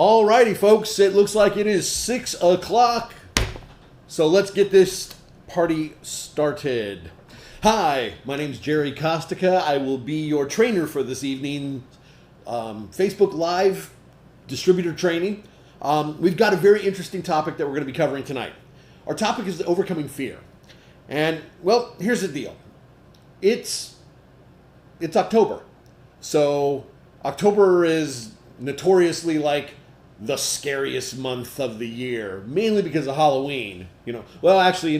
Alrighty, folks, it looks like it is 6 o'clock. So let's get this party started. Hi, my name's Jerry Kostica. I will be your trainer for this evening Facebook Live distributor training. We've got a very interesting topic that we're going to be covering tonight. Our topic is overcoming fear. And, well, here's the deal. It's October. So October is notoriously like the scariest month of the year, mainly because of Halloween. Well, actually,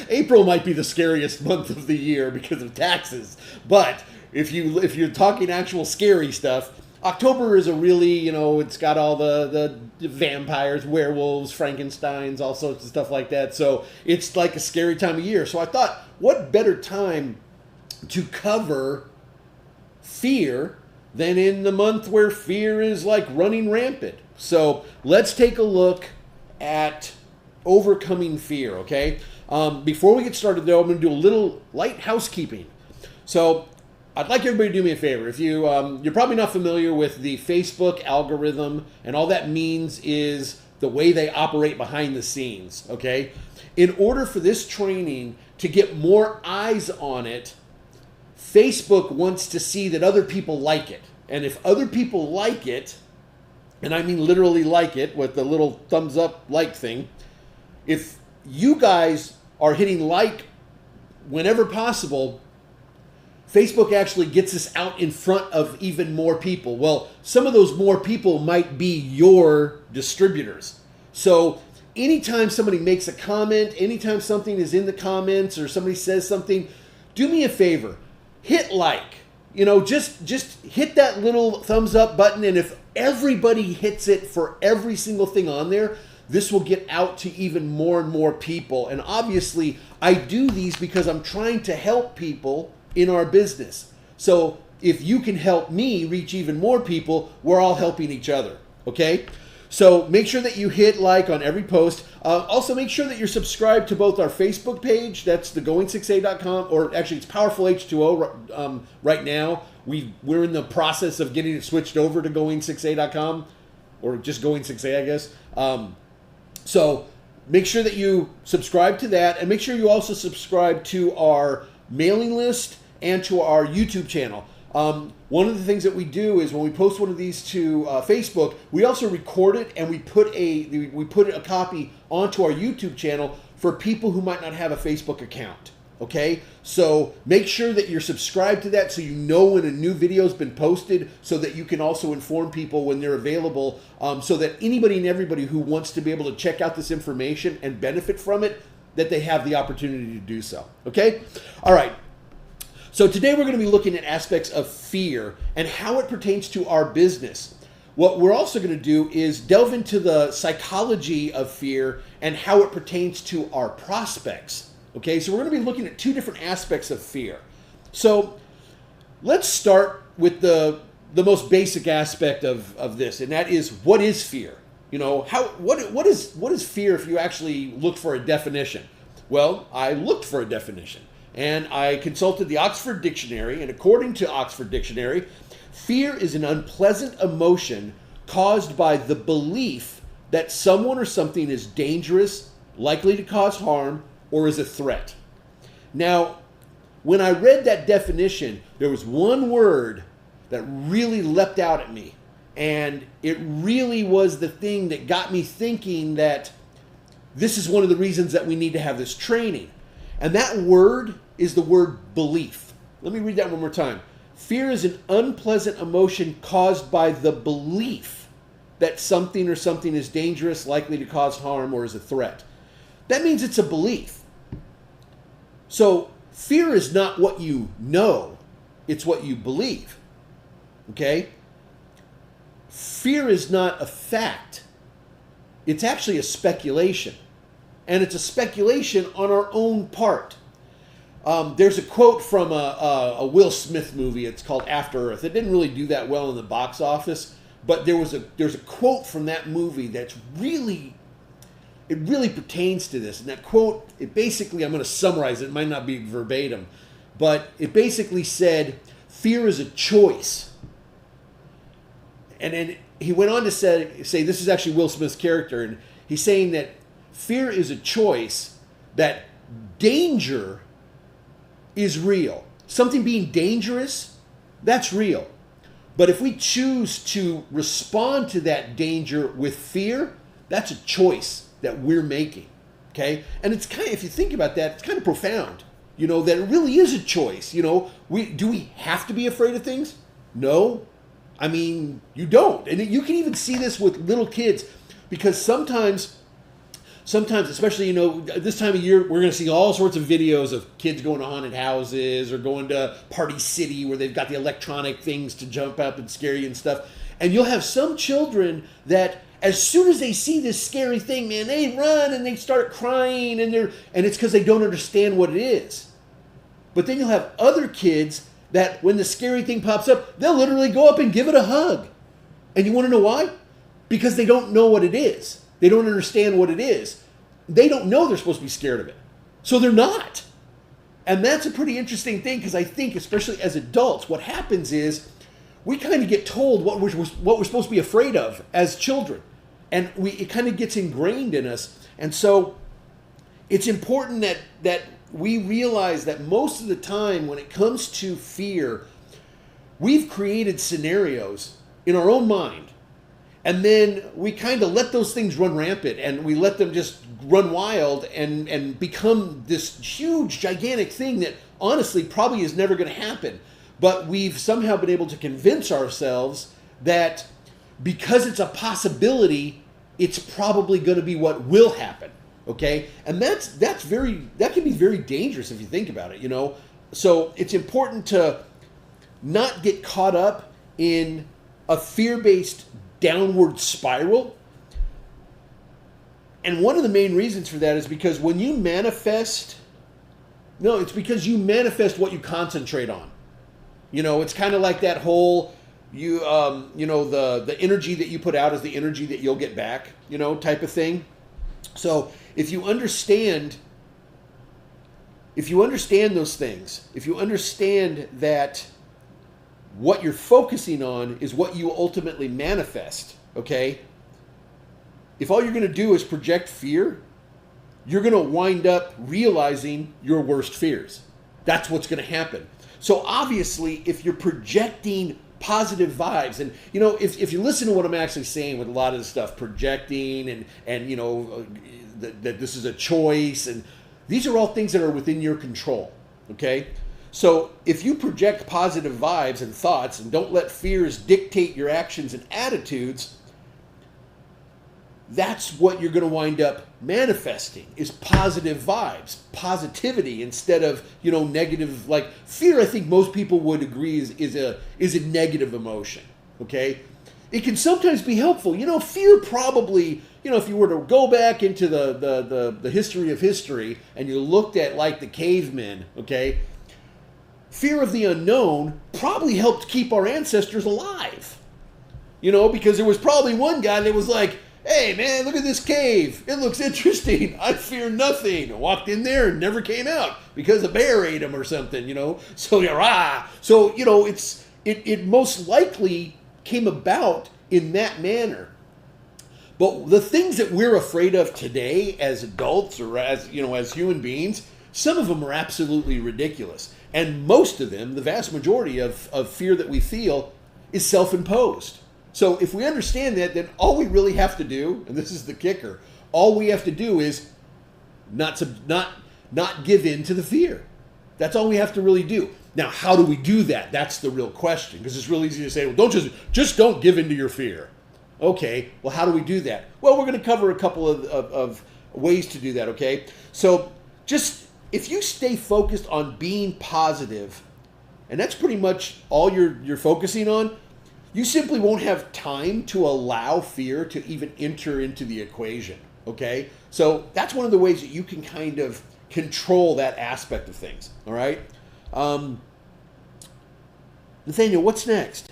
April might be the scariest month of the year because of taxes. But if you're talking actual scary stuff, October is a really, it's got all the vampires, werewolves, Frankensteins, all sorts of stuff like that. So it's like a scary time of year. So I thought, what better time to cover fear than in the month where fear is like running rampant. So let's take a look at overcoming fear, okay? Before we get started though, I'm going to do a little light housekeeping. So I'd like everybody to do me a favor. If you're probably not familiar with the Facebook algorithm, and all that means is the way they operate behind the scenes, okay? In order for this training to get more eyes on it, Facebook wants to see that other people like it. And if other people like it, and I mean literally like it with the little thumbs up like thing, if you guys are hitting like whenever possible, Facebook actually gets us out in front of even more people. Well, some of those more people might be your distributors. So anytime somebody makes a comment, anytime something is in the comments or somebody says something, do me a favor. Hit like, just hit that little thumbs up button. And if everybody hits it for every single thing on there, this will get out to even more and more people. And obviously I do these because I'm trying to help people in our business. So if you can help me reach even more people, we're all helping each other. Okay? So make sure that you hit like on every post. Also make sure that you're subscribed to both our Facebook page, that's thegoing6a.com, or actually it's Powerful H2O right now. We're in the process of getting it switched over to going6a.com, or just going6a, I guess. So make sure that you subscribe to that, and make sure you also subscribe to our mailing list and to our YouTube channel. One of the things that we do is when we post one of these to Facebook, we also record it and we put a copy onto our YouTube channel for people who might not have a Facebook account. Okay, so make sure that you're subscribed to that so you know when a new video has been posted, so that you can also inform people when they're available, so that anybody and everybody who wants to be able to check out this information and benefit from it, that they have the opportunity to do so. Okay, all right. So today we're going to be looking at aspects of fear and how it pertains to our business. What we're also going to do is delve into the psychology of fear and how it pertains to our prospects. Okay, so we're going to be looking at two different aspects of fear. So let's start with the most basic aspect of this, and that is, what is fear? What is fear if you actually look for a definition? Well, I looked for a definition. And I consulted the Oxford Dictionary, and according to Oxford Dictionary, fear is an unpleasant emotion caused by the belief that someone or something is dangerous, likely to cause harm, or is a threat. Now, when I read that definition, there was one word that really leapt out at me, and it really was the thing that got me thinking that this is one of the reasons that we need to have this training. And that word is the word belief. Let me read that one more time. Fear is an unpleasant emotion caused by the belief that something or something is dangerous, likely to cause harm, or is a threat. That means it's a belief. So fear is not what you know, it's what you believe. Okay? Fear is not a fact. It's actually a speculation. And it's a speculation on our own part. There's a quote from a Will Smith movie. It's called After Earth. It didn't really do that well in the box office, but there's a quote from that movie that's really pertains to this. And that quote, it basically, I'm going to summarize it. It might not be verbatim, but it basically said, fear is a choice. And he went on to say this is actually Will Smith's character, and he's saying that fear is a choice, that danger is real. Something being dangerous, that's real. But if we choose to respond to that danger with fear, that's a choice that we're making. Okay? And it's kind of, if you think about that, it's kind of profound. That it really is a choice. Do we have to be afraid of things? No. I mean, you don't. And you can even see this with little kids, because sometimes, especially, this time of year, we're going to see all sorts of videos of kids going to haunted houses or going to Party City where they've got the electronic things to jump up and scare you and stuff. And you'll have some children that as soon as they see this scary thing, man, they run and they start crying, and it's because they don't understand what it is. But then you'll have other kids that when the scary thing pops up, they'll literally go up and give it a hug. And you want to know why? Because they don't know what it is. They don't understand what it is. They don't know they're supposed to be scared of it. So they're not. And that's a pretty interesting thing, because I think, especially as adults, what happens is we kind of get told what we're supposed to be afraid of as children. And it kind of gets ingrained in us. And so it's important that we realize that most of the time when it comes to fear, we've created scenarios in our own mind. And then we kind of let those things run rampant, and we let them just run wild and become this huge, gigantic thing that honestly probably is never going to happen. But we've somehow been able to convince ourselves that because it's a possibility, it's probably going to be what will happen. Okay? And that can be very dangerous if you think about it, So it's important to not get caught up in a fear-based downward spiral. And one of the main reasons for that is because when you manifest, it's because you manifest what you concentrate on. It's kind of like that whole, the energy that you put out is the energy that you'll get back, type of thing. So if you understand those things, if you understand that what you're focusing on is what you ultimately manifest, okay? If all you're going to do is project fear, you're going to wind up realizing your worst fears. That's what's going to happen. So obviously, if you're projecting positive vibes, and if you listen to what I'm actually saying with a lot of the stuff, projecting and that this is a choice, and these are all things that are within your control, okay? So if you project positive vibes and thoughts and don't let fears dictate your actions and attitudes, that's what you're going to wind up manifesting, is positive vibes, positivity, instead of, negative. Like fear, I think most people would agree is a negative emotion, okay? It can sometimes be helpful. Fear probably, if you were to go back into the history of history and you looked at like the cavemen, okay? Fear of the unknown probably helped keep our ancestors alive. Because there was probably one guy that was like, hey man, look at this cave. It looks interesting. I fear nothing. I walked in there and never came out because a bear ate him or something, So, it most likely came about in that manner. But the things that we're afraid of today as adults or as human beings, some of them are absolutely ridiculous. And most of them, the vast majority of fear that we feel, is self-imposed. So if we understand that, then all we really have to do, and this is the kicker, all we have to do is not give in to the fear. That's all we have to really do. Now, how do we do that? That's the real question, because it's real easy to say, well, don't give in to your fear. Okay, well, how do we do that? Well, we're going to cover a couple of ways to do that, okay? So just if you stay focused on being positive, and that's pretty much all you're focusing on, you simply won't have time to allow fear to even enter into the equation, okay? So that's one of the ways that you can kind of control that aspect of things, all right? Nathaniel, what's next?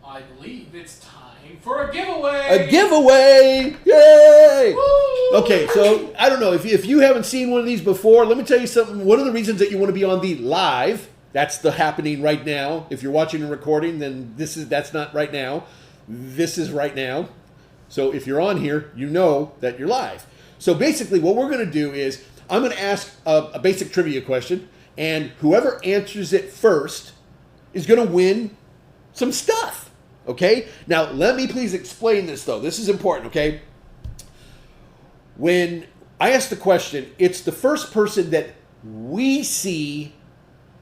I believe it's time for a giveaway! A giveaway! Yay! Woo! Okay, so I don't know, if you haven't seen one of these before, let me tell you something. One of the reasons that you want to be on the live, that's the happening right now. If you're watching a recording, then that's not right now. this is right now. So if you're on here, you know that you're live. So basically what we're going to do is I'm going to ask a basic trivia question, and whoever answers it first is going to win some stuff. Okay? Now, let me please explain this, though. This is important, okay? When I ask the question, it's the first person that we see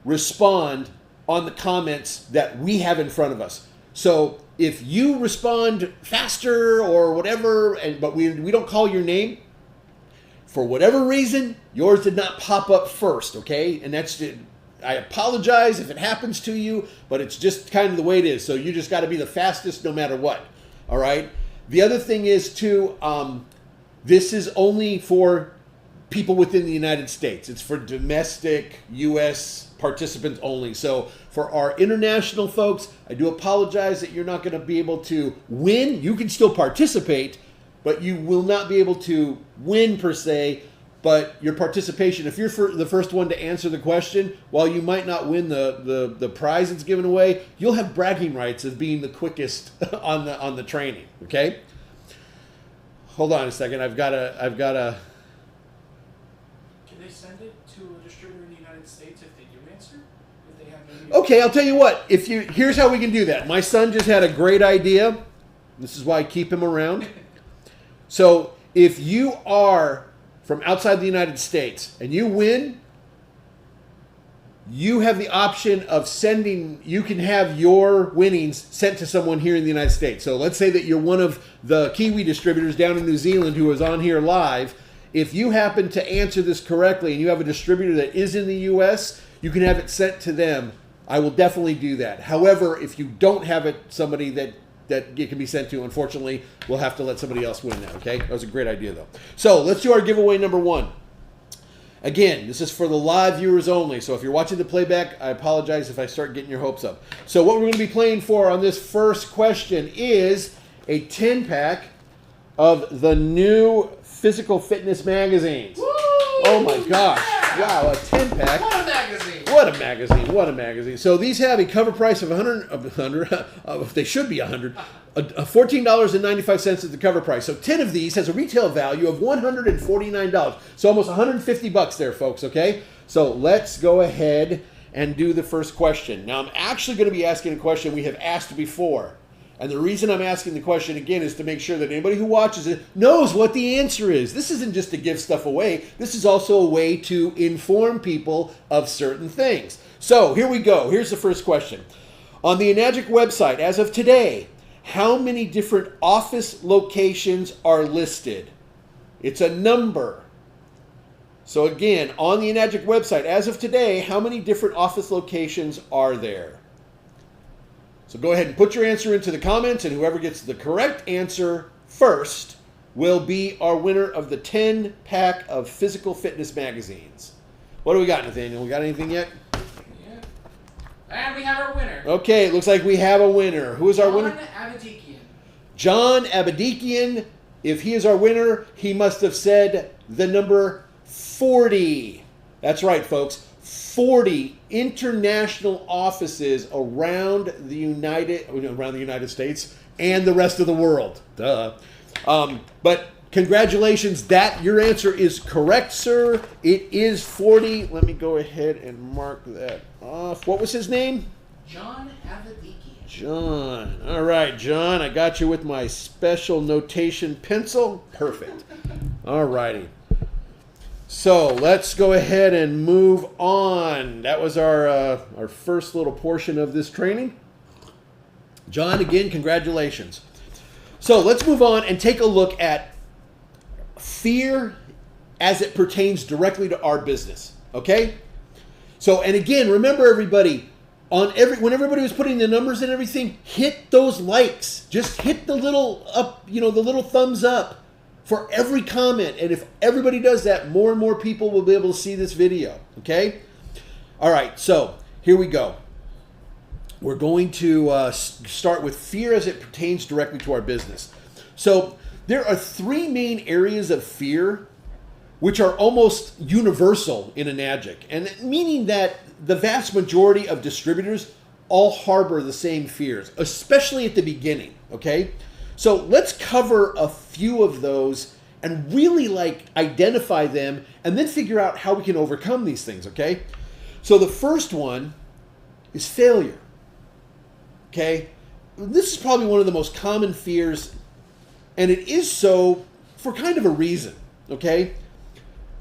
respond on the comments that we have in front of us. So if you respond faster or whatever, but we don't call your name, for whatever reason, yours did not pop up first, okay? And that's it. I apologize if it happens to you, but it's just kind of the way it is. So you just got to be the fastest no matter what, all right? The other thing is, too, this is only for people within the United States. It's for domestic U.S. participants only. So for our international folks, I do apologize that you're not going to be able to win. You can still participate, but you will not be able to win per se. But your participation, if you're the first one to answer the question, while you might not win the prize that's given away, you'll have bragging rights of being the quickest on the training. Okay. Hold on a second. I've got a. Can they send it to a distributor in the United States if they do answer? If they have maybe Okay, I'll tell you what. Here's how we can do that. My son just had a great idea. This is why I keep him around. So if you are from outside the United States and you win, you have the option of you can have your winnings sent to someone here in the United States. So let's say that you're one of the Kiwi distributors down in New Zealand who is on here live. If you happen to answer this correctly and you have a distributor that is in the U.S., you can have it sent to them. I will definitely do that. However, if you don't have it, somebody that it can be sent to, unfortunately, we'll have to let somebody else win that, okay? That was a great idea, though. So let's do our giveaway number 1. Again, this is for the live viewers only, so if you're watching the playback, I apologize if I start getting your hopes up. So what we're going to be playing for on this first question is a 10-pack of the new Physical Fitness magazines. Woo! Oh my gosh. Wow, a 10-pack. What a magazine! What a magazine, what a magazine. So these have a cover price of $100, they should be $100, $14.95 is the cover price. So 10 of these has a retail value of $149. So almost $150 there, folks, okay? So let's go ahead and do the first question. Now I'm actually going to be asking a question we have asked before. And the reason I'm asking the question again is to make sure that anybody who watches it knows what the answer is. This isn't just to give stuff away. This is also a way to inform people of certain things. So here we go. Here's the first question. On the Enagic website, as of today, how many different office locations are listed? It's a number. So again, on the Enagic website, as of today, how many different office locations are there? So go ahead and put your answer into the comments, and whoever gets the correct answer first will be our winner of the 10-pack of Physical Fitness magazines. What do we got, Nathaniel? We got anything yet? Yeah. And we have our winner. Okay, it looks like we have a winner. Who is our winner? John Abadikian. John Abadikian. If he is our winner, he must have said the number 40. That's right, folks. 40 international offices around the United States and the rest of the world. Duh. But congratulations, your answer is correct, sir. It is 40. Let me go ahead and mark that off. What was his name? John Avadikian. John. All right, John, I got you with my special notation pencil. Perfect. All righty. So let's go ahead and move on. That was our first little portion of this training. John, again, congratulations. So let's move on and take a look at fear as it pertains directly to our business. Okay? So, and again, remember everybody, when everybody was putting the numbers and everything, hit those likes. Just hit the little up, the little thumbs up for every comment. And if everybody does that, more and more people will be able to see this video. Okay? All right, so here we go. We're going to start with fear as it pertains directly to our business. So there are 3 main areas of fear which are almost universal in Enagic, and meaning that the vast majority of distributors all harbor the same fears, especially at the beginning, okay? So let's cover a few of those and really like identify them and then figure out how we can overcome these things, okay? So the first one is failure, okay? This is probably one of the most common fears, and it is so for kind of a reason, okay?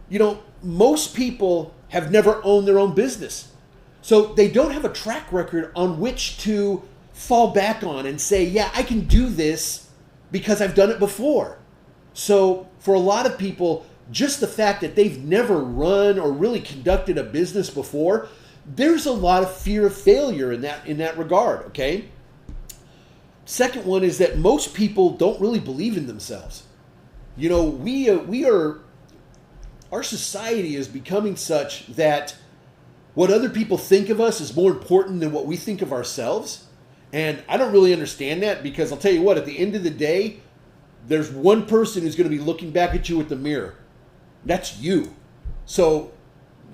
You know, most people have never owned their own business. So they don't have a track record on which to fall back on and say, yeah, I can do this because I've done it before. So for a lot of people, just the fact that they've never run or really conducted a business before, there's a lot of fear of failure in that regard, okay? Second one is that most people don't really believe in themselves. You know, our society is becoming such that what other people think of us is more important than what we think of ourselves. And I don't really understand that, because I'll tell you what, at the end of the day, there's one person who's going to be looking back at you at the mirror. That's you. So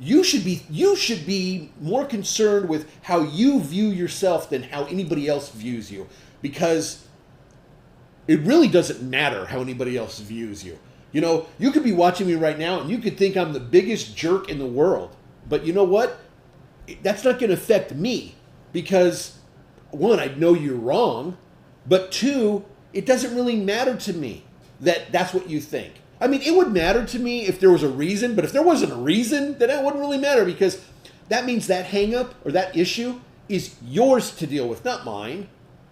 you should be more concerned with how you view yourself than how anybody else views you, because it really doesn't matter how anybody else views you. You know, you could be watching me right now and you could think I'm the biggest jerk in the world. But you know what? That's not going to affect me, because one, I know you're wrong, but two, it doesn't really matter to me that that's what you think. I mean, it would matter to me if there was a reason, but if there wasn't a reason, then it wouldn't really matter, because that means that hang up or that issue is yours to deal with, not mine.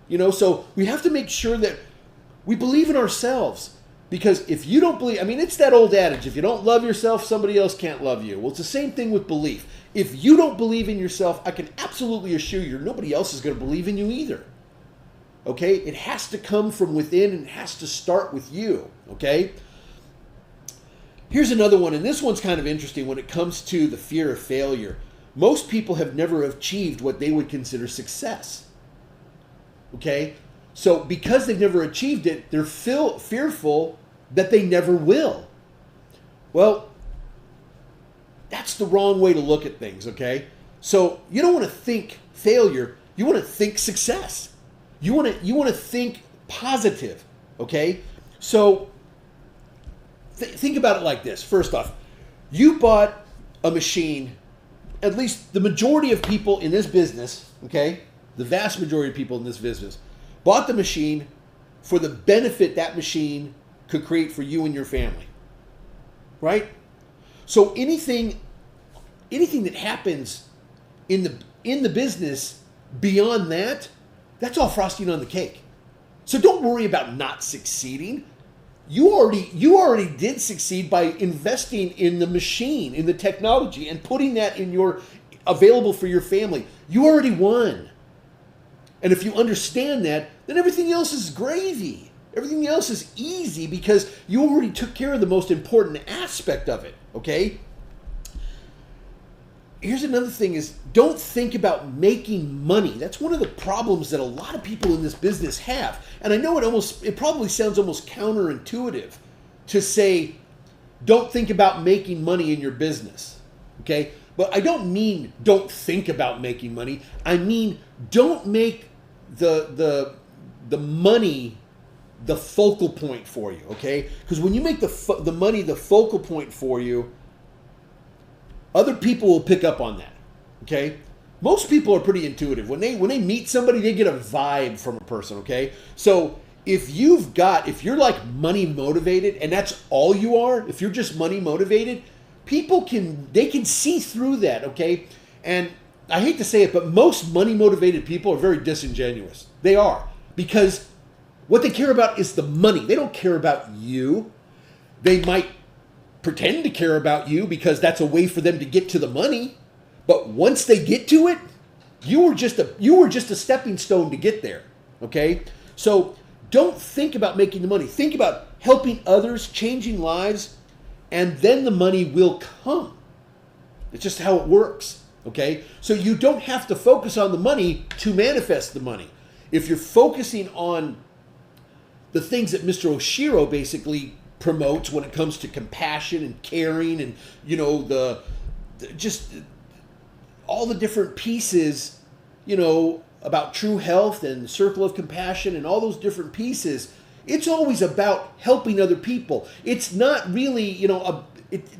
You know, so we have to make sure that we believe in ourselves, because if you don't believe, I mean, it's that old adage, if you don't love yourself, somebody else can't love you. Well, it's the same thing with belief. If you don't believe in yourself, I can absolutely assure you nobody else is going to believe in you either. Okay? It has to come from within, and it has to start with you. Okay? Here's another one, and this one's kind of interesting when it comes to the fear of failure. Most people have never achieved what they would consider success. Okay? So because they've never achieved it, they're fearful that they never will. Well, that's the wrong way to look at things, okay? So you don't want to think failure, you want to think success. You want to think positive, okay? So think about it like this. First off, you bought a machine, at least the majority of people in this business, okay? The vast majority of people in this business bought the machine for the benefit that machine could create for you and your family, right? So anything that happens in the business beyond that, that's all frosting on the cake. So don't worry about not succeeding. You already did succeed by investing in the machine, in the technology, and putting that available for your family. You already won. And if you understand that, then everything else is gravy. Everything else is easy, because you already took care of the most important aspect of it, okay? Here's another thing is, don't think about making money. That's one of the problems that a lot of people in this business have. And I know it probably sounds almost counterintuitive to say, don't think about making money in your business, okay? But I don't mean don't think about making money. I mean, don't make the money the focal point for you, okay? Because when you make the money the focal point for you, other people will pick up on that, okay? Most people are pretty intuitive. When they meet somebody, they get a vibe from a person, okay? So if you're like money motivated, and that's all you are, if you're just money motivated, people can see through that, okay? And I hate to say it, but most money motivated people are very disingenuous. They are, because what they care about is the money. They don't care about you. They might pretend to care about you because that's a way for them to get to the money. But once they get to it, you were just a stepping stone to get there. Okay? So don't think about making the money. Think about helping others, changing lives, and then the money will come. It's just how it works. Okay? So you don't have to focus on the money to manifest the money. If you're focusing on the things that Mr. Oshiro basically promotes when it comes to compassion and caring, and just all the different pieces, about true health and circle of compassion and all those different pieces, it's always about helping other people. It's not really,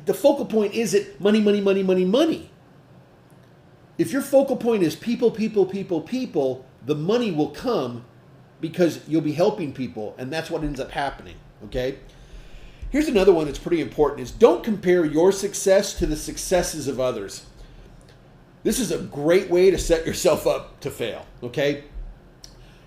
the focal point isn't money, money, money, money, money. If your focal point is people, people, people, people, the money will come because you'll be helping people, and that's what ends up happening, okay? Here's another one that's pretty important, is don't compare your success to the successes of others. This is a great way to set yourself up to fail, okay?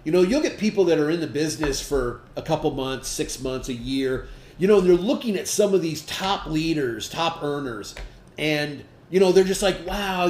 You'll get people that are in the business for a couple months, 6 months, a year, and they're looking at some of these top leaders, top earners, and they're just like, wow,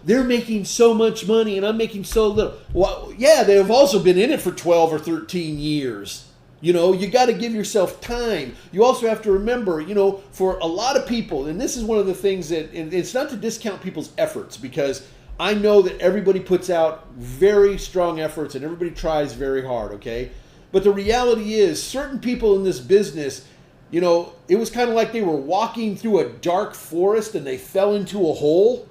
they're making so much money and I'm making so little. Well, yeah, they've also been in it for 12 or 13 years. You got to give yourself time. You also have to remember, for a lot of people, and this is one of the things that, and it's not to discount people's efforts, because I know that everybody puts out very strong efforts and everybody tries very hard, okay? But the reality is, certain people in this business, it was kind of like they were walking through a dark forest and they fell into a hole.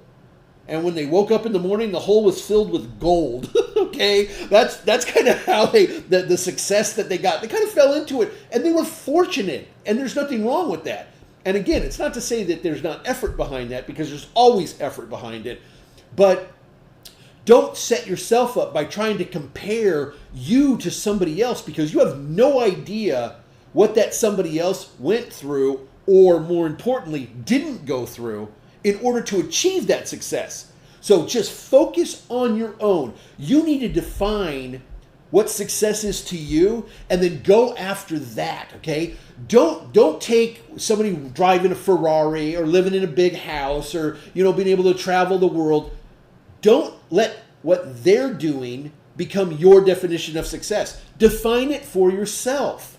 And when they woke up in the morning, the hole was filled with gold. Okay? That's kind of how the success that they got. They kind of fell into it and they were fortunate. And there's nothing wrong with that. And again, it's not to say that there's not effort behind that, because there's always effort behind it. But don't set yourself up by trying to compare you to somebody else, because you have no idea what that somebody else went through, or more importantly, didn't go through in order to achieve that success. So just focus on your own. You need to define what success is to you and then go after that, okay? Don't take somebody driving a Ferrari or living in a big house or, being able to travel the world. Don't let what they're doing become your definition of success. Define it for yourself.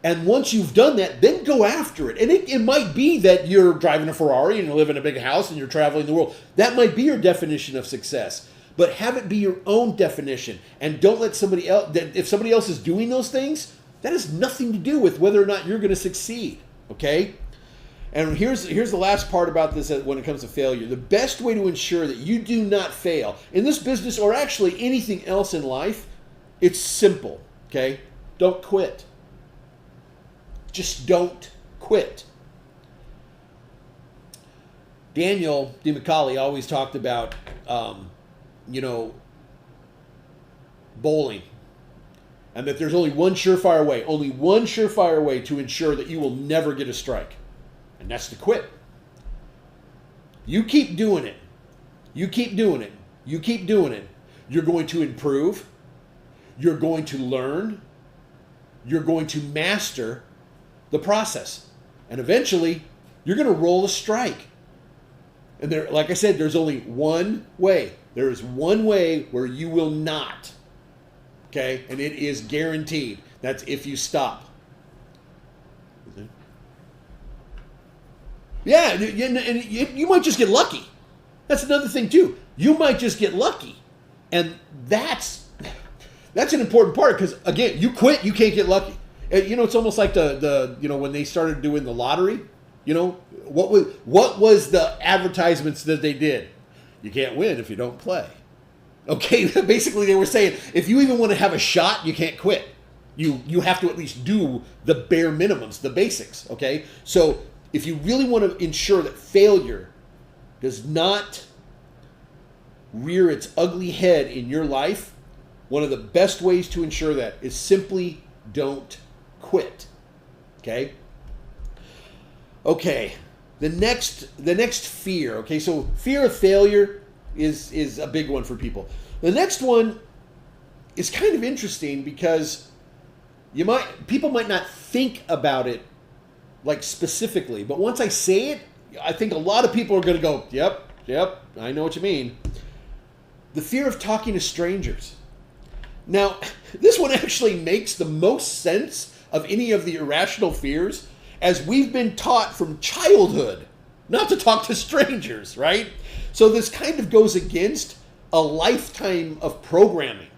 And once you've done that, then go after it. And it might be that you're driving a Ferrari and you live in a big house and you're traveling the world. That might be your definition of success. But have it be your own definition. And don't let somebody else, if somebody else is doing those things, that has nothing to do with whether or not you're going to succeed. Okay? And here's the last part about this when it comes to failure. The best way to ensure that you do not fail in this business, or actually anything else in life, it's simple. Okay? Don't quit. Just don't quit. Daniel DeMcCauley always talked about, bowling. And that there's only one surefire way to ensure that you will never get a strike. And that's to quit. You keep doing it. You keep doing it. You keep doing it. You're going to improve. You're going to learn. You're going to master the process. And eventually, you're going to roll a strike. And there, like I said, there's only one way. There is one way where you will not. Okay? And it is guaranteed. That's if you stop. Yeah, and you might just get lucky. That's another thing too. You might just get lucky. And that's an important part, because again, you quit, you can't get lucky. It's almost like the when they started doing the lottery, what was the advertisements that they did? You can't win if you don't play. Okay, basically they were saying, if you even want to have a shot, you can't quit. You have to at least do the bare minimums, the basics, okay? So if you really want to ensure that failure does not rear its ugly head in your life, one of the best ways to ensure that is simply don't quit. Okay? Okay. The next fear. Okay, so fear of failure is a big one for people. The next one is kind of interesting, because people might not think about it like specifically, but once I say it, I think a lot of people are going to go, yep, I know what you mean. The fear of talking to strangers. Now, this one actually makes the most sense of any of the irrational fears, as we've been taught from childhood not to talk to strangers, right? So this kind of goes against a lifetime of programming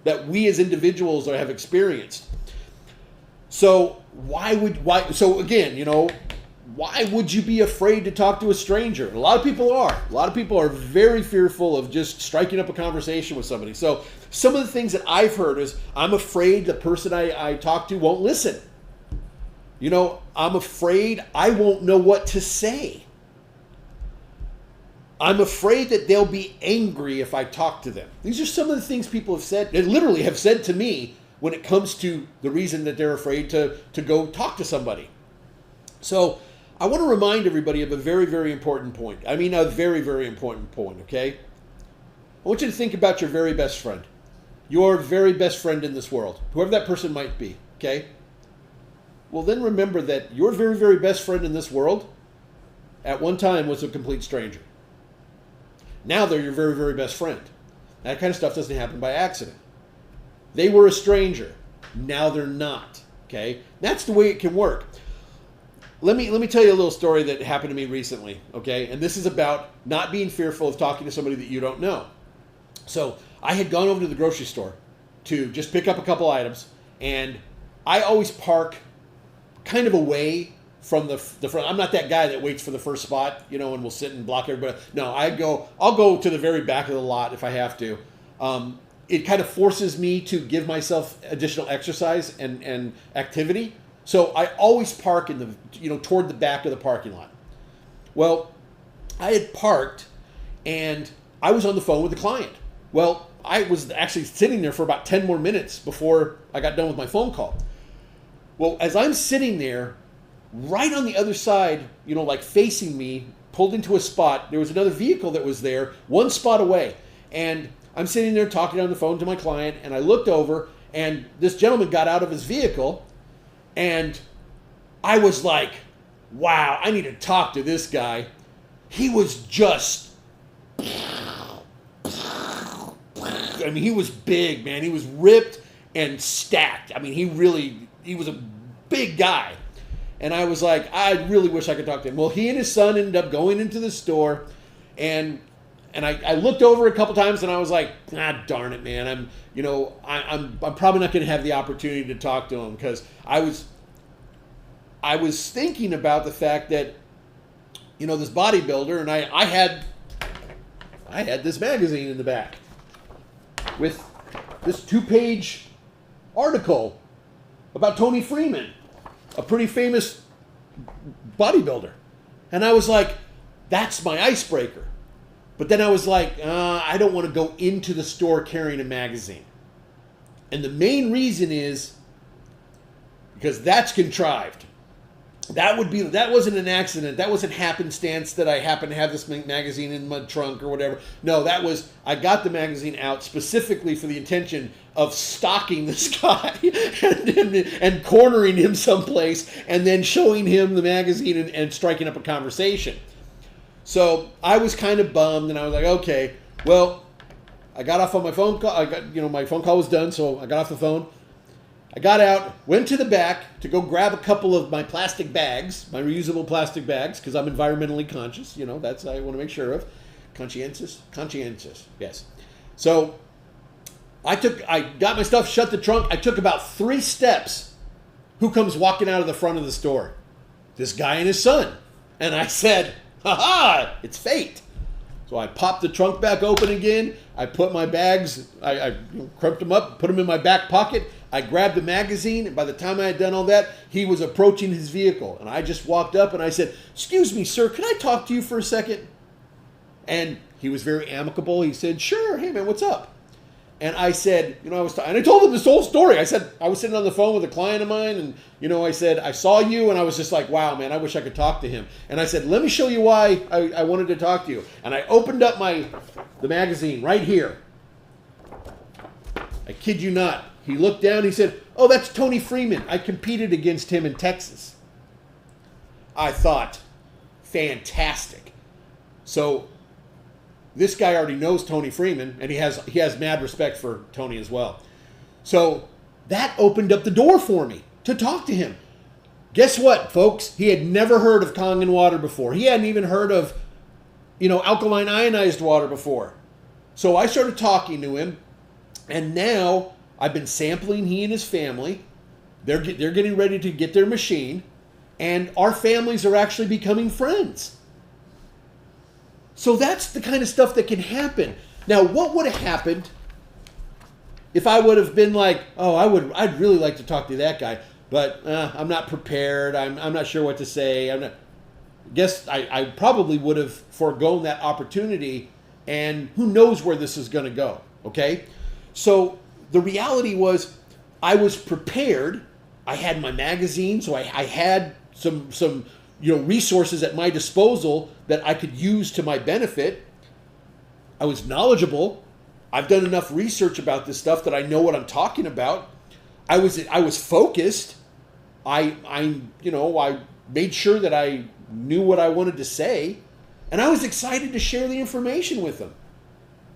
that we as individuals have experienced. So so again, why would you be afraid to talk to a stranger? A lot of people are. A lot of people are very fearful of just striking up a conversation with somebody. So some of the things that I've heard is, I'm afraid the person I talk to won't listen. You know, I'm afraid I won't know what to say. I'm afraid that they'll be angry if I talk to them. These are some of the things people have said, they literally have said to me when it comes to the reason that they're afraid to go talk to somebody. So I want to remind everybody of a very, very important point. I mean, a very, very important point, okay? I want you to think about your very best friend. Your very best friend in this world, whoever that person might be, okay? Well, then remember that your very, very best friend in this world at one time was a complete stranger. Now they're your very, very best friend. That kind of stuff doesn't happen by accident. They were a stranger. Now they're not, okay? That's the way it can work. Let me tell you a little story that happened to me recently, okay? And this is about not being fearful of talking to somebody that you don't know. So I had gone over to the grocery store to just pick up a couple items, and I always park kind of away from the front. I'm not that guy that waits for the first spot, you know, and will sit and block everybody. No, I'll go to the very back of the lot if I have to. It kind of forces me to give myself additional exercise and activity. So I always park in toward the back of the parking lot. Well, I had parked and I was on the phone with the client. Well, I was actually sitting there for about 10 more minutes before I got done with my phone call. Well, as I'm sitting there, right on the other side, like facing me, pulled into a spot, there was another vehicle that was there, one spot away. And I'm sitting there talking on the phone to my client, and I looked over, and this gentleman got out of his vehicle. And I was like, wow, I need to talk to this guy. He was just, he was big, man. He was ripped and stacked. He was a big guy. And I was like, I really wish I could talk to him. Well, he and his son ended up going into the store, and I looked over a couple times, and I was like, darn it, man. I'm probably not going to have the opportunity to talk to him, because I was thinking about the fact that, this bodybuilder, and I had this magazine in the back with this 2-page article about Tony Freeman, a pretty famous bodybuilder. And I was like, that's my icebreaker. But then I was like, I don't want to go into the store carrying a magazine. And the main reason is because that's contrived. That wasn't an accident. That wasn't happenstance that I happened to have this magazine in my trunk or whatever. No, I got the magazine out specifically for the intention of stalking this guy and cornering him someplace and then showing him the magazine and striking up a conversation. So I was kind of bummed, and I was like, okay, well, I got off on my phone call. My phone call was done, so I got off the phone. I got out, went to the back to go grab a couple of my plastic bags, my reusable plastic bags, because I'm environmentally conscious. That's I want to make sure of. Conscientious, yes. So I got my stuff, shut the trunk. I took about 3 steps. Who comes walking out of the front of the store? This guy and his son. And I said, ha-ha, it's fate. So I popped the trunk back open again. I put my bags, I crimped them up, put them in my back pocket. I grabbed the magazine, and by the time I had done all that, he was approaching his vehicle. And I just walked up and I said, excuse me, sir, can I talk to you for a second? And he was very amicable. He said, sure, hey man, what's up? And I said, and I told him this whole story. I said, I was sitting on the phone with a client of mine, and, I said, I saw you, and I was just like, wow, man, I wish I could talk to him. And I said, let me show you why I wanted to talk to you. And I opened up the magazine right here. I kid you not. He looked down, he said, oh, that's Tony Freeman. I competed against him in Texas. I thought, fantastic. So this guy already knows Tony Freeman, and he has mad respect for Tony as well. So that opened up the door for me to talk to him. Guess what, folks? He had never heard of Kangen water before. He hadn't even heard of, alkaline ionized water before. So I started talking to him, and now I've been sampling he and his family. They're getting ready to get their machine, and our families are actually becoming friends. So that's the kind of stuff that can happen. Now, what would have happened if I would have been like, oh, I'd really like to talk to that guy, but I'm not prepared. I'm not sure what to say. Guess I probably would have foregone that opportunity, and who knows where this is going to go. Okay, so the reality was, I was prepared. I had my magazine, so I had some resources at my disposal that I could use to my benefit. I was knowledgeable. I've done enough research about this stuff that I know what I'm talking about. I was focused. I made sure that I knew what I wanted to say, and I was excited to share the information with them.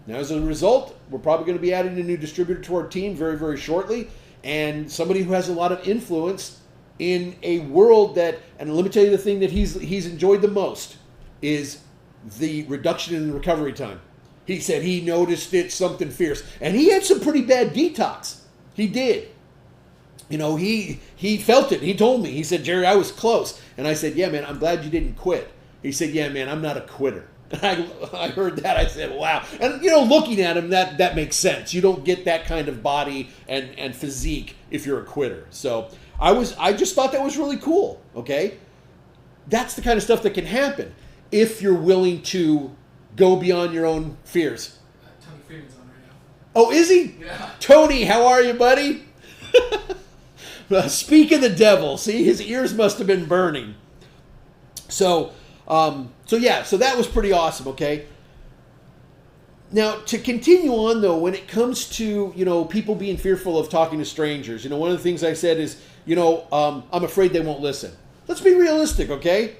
Now, as a result, we're probably going to be adding a new distributor to our team very, very shortly, and somebody who has a lot of influence in a world that, and let me tell you the thing that he's enjoyed the most is the reduction in recovery time. He said he noticed it, something fierce. And he had some pretty bad detox. He did. He felt it. He told me. He said, Jerry, I was close. And I said, yeah, man, I'm glad you didn't quit. He said, yeah, man, I'm not a quitter. And I heard that. I said, wow. And, looking at him, that makes sense. You don't get that kind of body and physique if you're a quitter. So I just thought that was really cool, okay? That's the kind of stuff that can happen if you're willing to go beyond your own fears. Tony Freeman's on right now. Oh, is he? Yeah. Tony, how are you, buddy? Speak of the devil. See, his ears must have been burning. So that was pretty awesome, okay? Now, to continue on, though, when it comes to, people being fearful of talking to strangers, one of the things I said is, I'm afraid they won't listen. Let's be realistic, okay?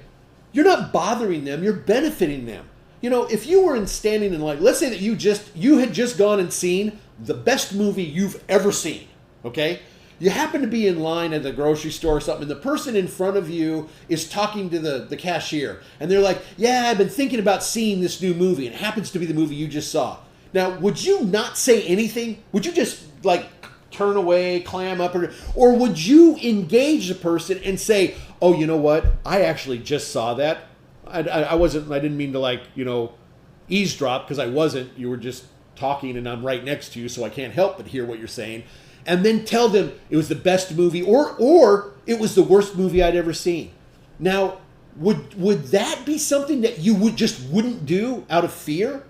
You're not bothering them. You're benefiting them. If you were standing in line, let's say that you had just gone and seen the best movie you've ever seen, okay? You happen to be in line at the grocery store or something, and the person in front of you is talking to the cashier, and they're like, yeah, I've been thinking about seeing this new movie, and it happens to be the movie you just saw. Now, would you not say anything? Would you just, turn away, clam up, or would you engage the person and say, oh, you know what? I actually just saw that. I didn't mean to eavesdrop, because I wasn't. You were just talking and I'm right next to you, so I can't help but hear what you're saying. And then tell them it was the best movie or it was the worst movie I'd ever seen. Now, would that be something that you wouldn't do out of fear?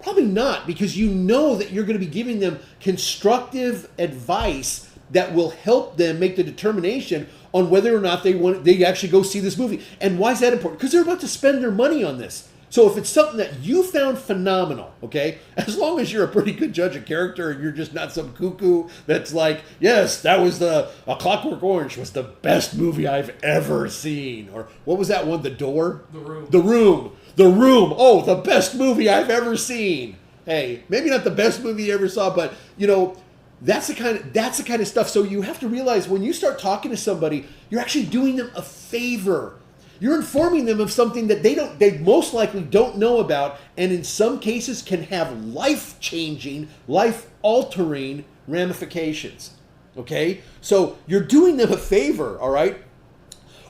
Probably not, because you know that you're going to be giving them constructive advice that will help them make the determination on whether or not they actually go see this movie. And why is that important? Because they're about to spend their money on this. So if it's something that you found phenomenal, okay, as long as you're a pretty good judge of character and you're just not some cuckoo that's like, yes, that was A Clockwork Orange was the best movie I've ever seen. Or what was that one, The Door? The Room. The Room. Oh, the best movie I've ever seen. Hey, maybe not the best movie you ever saw, but, that's the kind of stuff. So you have to realize when you start talking to somebody, you're actually doing them a favor. You're informing them of something that they most likely don't know about, and in some cases can have life-changing, life-altering ramifications. Okay? So you're doing them a favor, all right?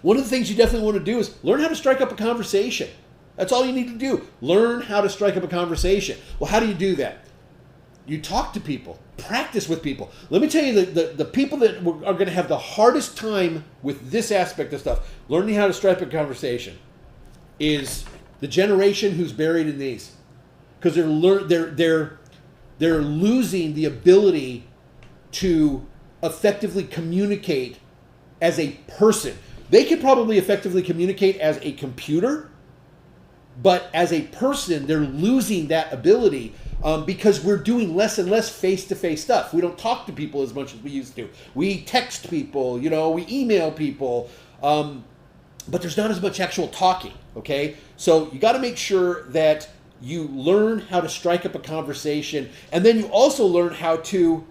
One of the things you definitely want to do is learn how to strike up a conversation. That's all you need to do. Learn how to strike up a conversation. Well, how do you do that? You talk to people. Practice with people. Let me tell you, the people that are going to have the hardest time with this aspect of stuff, learning how to strike a conversation, is the generation who's buried in these, because they're losing the ability to effectively communicate as a person. They could probably effectively communicate as a computer, but as a person, they're losing that ability. Because we're doing less and less face-to-face stuff. We don't talk to people as much as we used to. We text people, we email people, but there's not as much actual talking, okay? So you got to make sure that you learn how to strike up a conversation, and then you also learn how to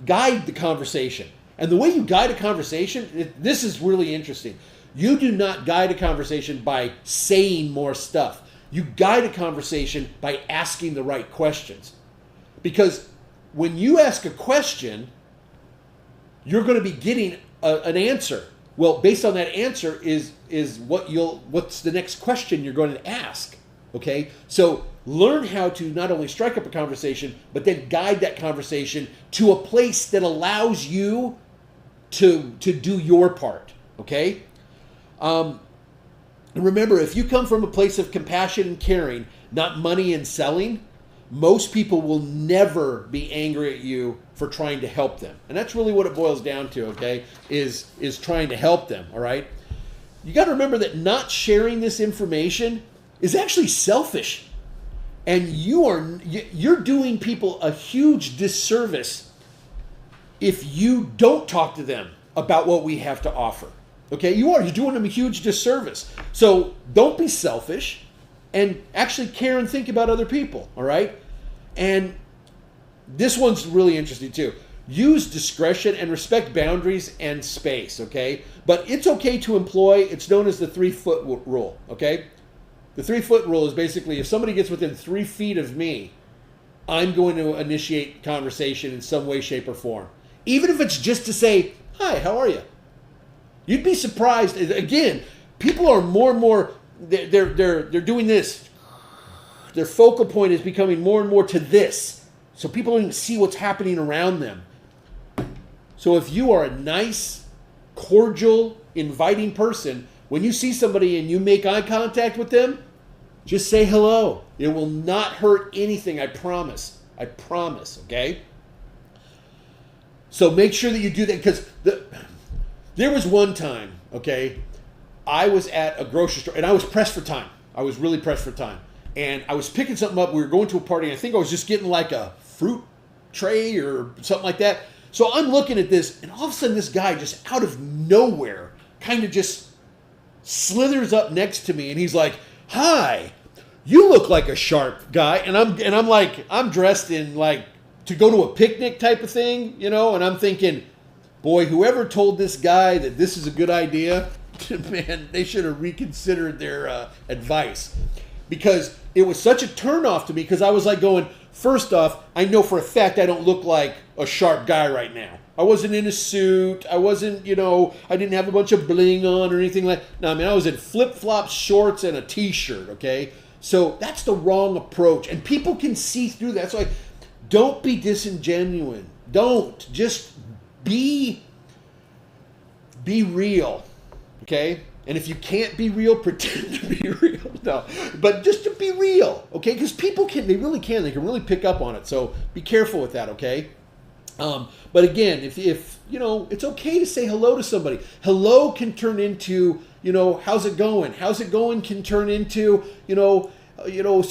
guide the conversation. And the way you guide a conversation, this is really interesting. You do not guide a conversation by saying more stuff. You guide a conversation by asking the right questions. Because when you ask a question, you're going to be getting an answer. Well, based on that answer is what's the next question you're going to ask. Okay? So learn how to not only strike up a conversation, but then guide that conversation to a place that allows you to do your part. Okay? And remember, if you come from a place of compassion and caring, not money and selling, most people will never be angry at you for trying to help them. And that's really what it boils down to, okay, is trying to help them, all right? You got to remember that not sharing this information is actually selfish. And you're doing people a huge disservice if you don't talk to them about what we have to offer. Okay, you're doing them a huge disservice. So don't be selfish and actually care and think about other people, all right? And this one's really interesting too. Use discretion and respect boundaries and space, okay? But it's okay to employ, it's known as the 3-foot rule, okay? The 3-foot rule is basically if somebody gets within 3 feet of me, I'm going to initiate conversation in some way, shape, or form. Even if it's just to say, hi, how are you? You'd be surprised. Again, people are more and more, they're doing this. Their focal point is becoming more and more to this. So people don't even see what's happening around them. So if you are a nice, cordial, inviting person, when you see somebody and you make eye contact with them, just say hello. It will not hurt anything, I promise. I promise, okay? So make sure that you do that, because there was one time, okay, I was at a grocery store, and I was pressed for time. I was really pressed for time. And I was picking something up. We were going to a party, and I think I was just getting like a fruit tray or something like that. So I'm looking at this, and all of a sudden this guy just out of nowhere kind of just slithers up next to me, and he's like, hi, you look like a sharp guy. And I'm like, I'm dressed in like to go to a picnic type of thing, you know, and I'm thinking, boy, whoever told this guy that this is a good idea, man, they should have reconsidered their advice. Because it was such a turnoff to me, because I was like going, first off, I know for a fact I don't look like a sharp guy right now. I wasn't in a suit. I wasn't, I didn't have a bunch of bling on or anything like that. No, I mean, I was in flip-flops, shorts, and a t-shirt, okay? So that's the wrong approach. And people can see through that. So don't be disingenuous. Don't. Just be real, okay? And if you can't be real, pretend to be real. No, but just to be real, okay? Because people they really can pick up on it. So be careful with that, okay? But again, if it's okay to say hello to somebody. Hello can turn into, how's it going? How's it going can turn into, so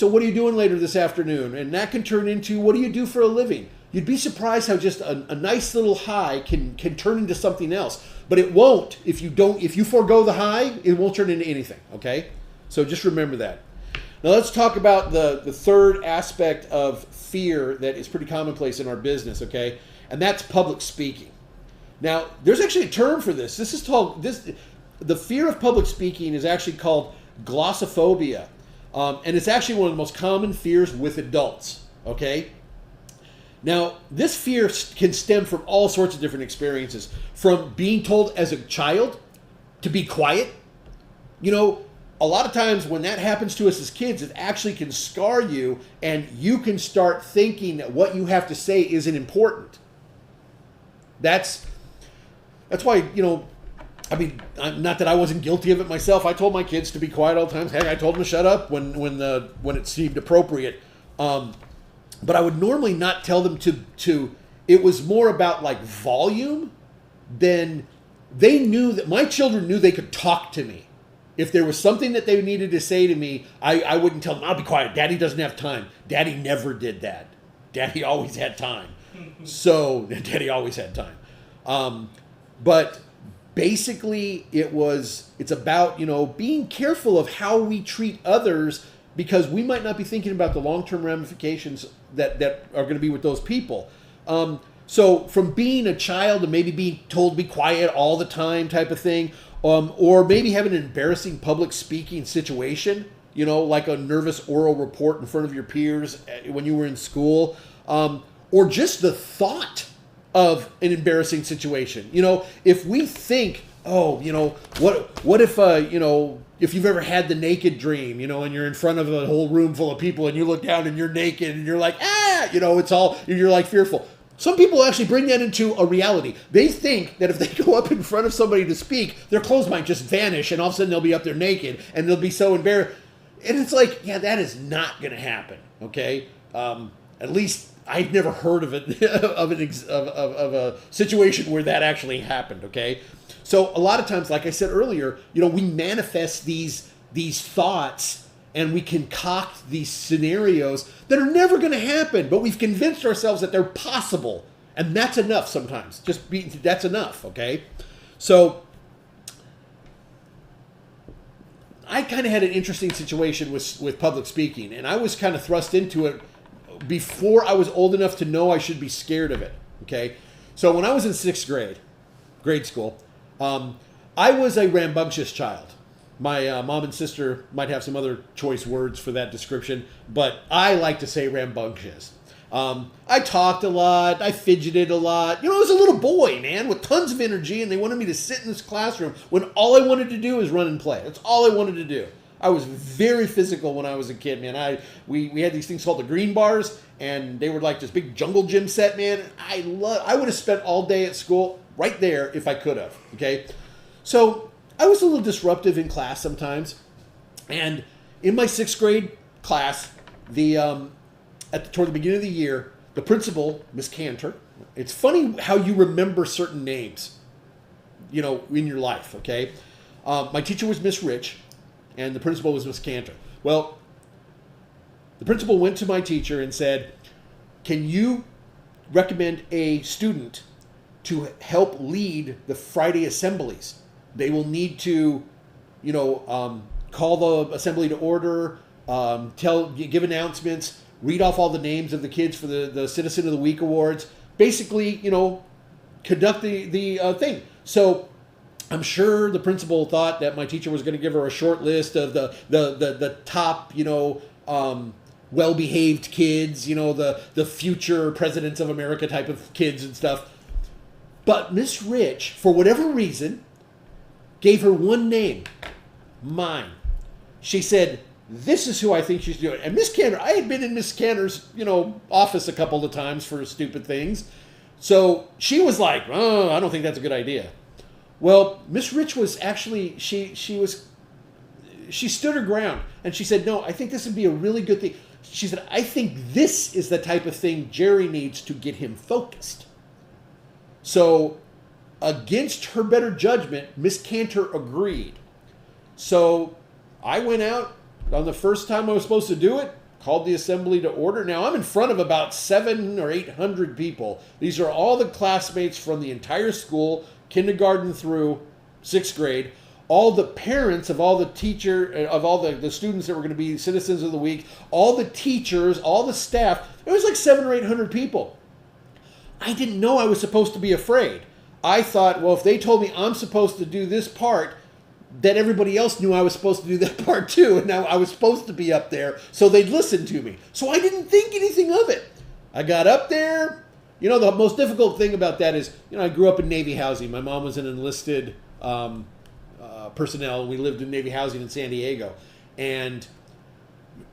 what are you doing later this afternoon? And that can turn into, what do you do for a living? You'd be surprised how just a nice little hi can turn into something else. But it won't if you forego the hi, it won't turn into anything, okay? So just remember that. Now let's talk about the third aspect of fear that is pretty commonplace in our business, okay? And that's public speaking. Now, there's actually a term for this. The fear of public speaking is actually called glossophobia. And it's actually one of the most common fears with adults, okay? Now, this fear can stem from all sorts of different experiences, from being told as a child to be quiet. A lot of times when that happens to us as kids, it actually can scar you, and you can start thinking that what you have to say isn't important. That's why, not that I wasn't guilty of it myself. I told my kids to be quiet all the time. Heck, I told them to shut up when it seemed appropriate. But I would normally not tell them to. It was more about like volume than they knew that my children knew they could talk to me. If there was something that they needed to say to me, I wouldn't tell them, I'll be quiet. Daddy doesn't have time. Daddy never did that. Daddy always had time. Daddy always had time. But basically it's about, being careful of how we treat others, because we might not be thinking about the long-term ramifications that are going to be with those people. So from being a child and maybe being told to be quiet all the time type of thing, or maybe having an embarrassing public speaking situation, like a nervous oral report in front of your peers when you were in school, or just the thought of an embarrassing situation. If we think, oh, what if, if you've ever had the naked dream, and you're in front of a whole room full of people and you look down and you're naked and you're like, it's all, you're like fearful. Some people actually bring that into a reality. They think that if they go up in front of somebody to speak, their clothes might just vanish and all of a sudden they'll be up there naked and they'll be so embarrassed. And it's like, yeah, that is not going to happen. Okay. At least I've never heard of it, of a situation where that actually happened. Okay. So a lot of times, like I said earlier, we manifest these thoughts and we concoct these scenarios that are never going to happen, but we've convinced ourselves that they're possible. And that's enough sometimes. That's enough, okay? So I kind of had an interesting situation with public speaking, and I was kind of thrust into it before I was old enough to know I should be scared of it, okay? So when I was in 6th grade school, I was a rambunctious child. My mom and sister might have some other choice words for that description, but I like to say rambunctious. I talked a lot. I fidgeted a lot. I was a little boy, man, with tons of energy, and they wanted me to sit in this classroom when all I wanted to do was run and play. That's all I wanted to do. I was very physical when I was a kid, man. We had these things called the green bars, and they were like this big jungle gym set, man. I would have spent all day at school right there if I could have, okay? So I was a little disruptive in class sometimes, and in my 6th grade class, toward the beginning of the year, the principal, Miss Cantor. It's funny how you remember certain names, in your life. Okay, my teacher was Miss Rich, and the principal was Miss Cantor. Well, the principal went to my teacher and said, "Can you recommend a student to help lead the Friday assemblies? They will need to, call the assembly to order, give announcements, read off all the names of the kids for the Citizen of the Week awards, basically, conduct the thing." So I'm sure the principal thought that my teacher was going to give her a short list of the top, well-behaved kids, the future presidents of America type of kids and stuff. But Miss Rich, for whatever reason, gave her one name, mine. She said, "This is who I think she's doing." And Miss Cantor, I had been in Miss Cantor's, office a couple of times for stupid things. So she was like, "Oh, I don't think that's a good idea." Well, Miss Rich was actually, she stood her ground. And she said, "No, I think this would be a really good thing." She said, "I think this is the type of thing Jerry needs to get him focused." So against her better judgment, Miss Cantor agreed. So I went out on the first time I was supposed to do it, called the assembly to order. Now I'm in front of about 700 or 800 people. These are all the classmates from the entire school, kindergarten through 6th grade, all the parents of all the the students that were going to be Citizens of the Week, all the teachers, all the staff. It was like 700 or 800 people. I didn't know I was supposed to be afraid. I thought, well, if they told me I'm supposed to do this part, that everybody else knew I was supposed to do that part too, and now I was supposed to be up there, so they'd listen to me. So I didn't think anything of it. I got up there. The most difficult thing about that is, I grew up in Navy housing. My mom was an enlisted personnel. We lived in Navy housing in San Diego, and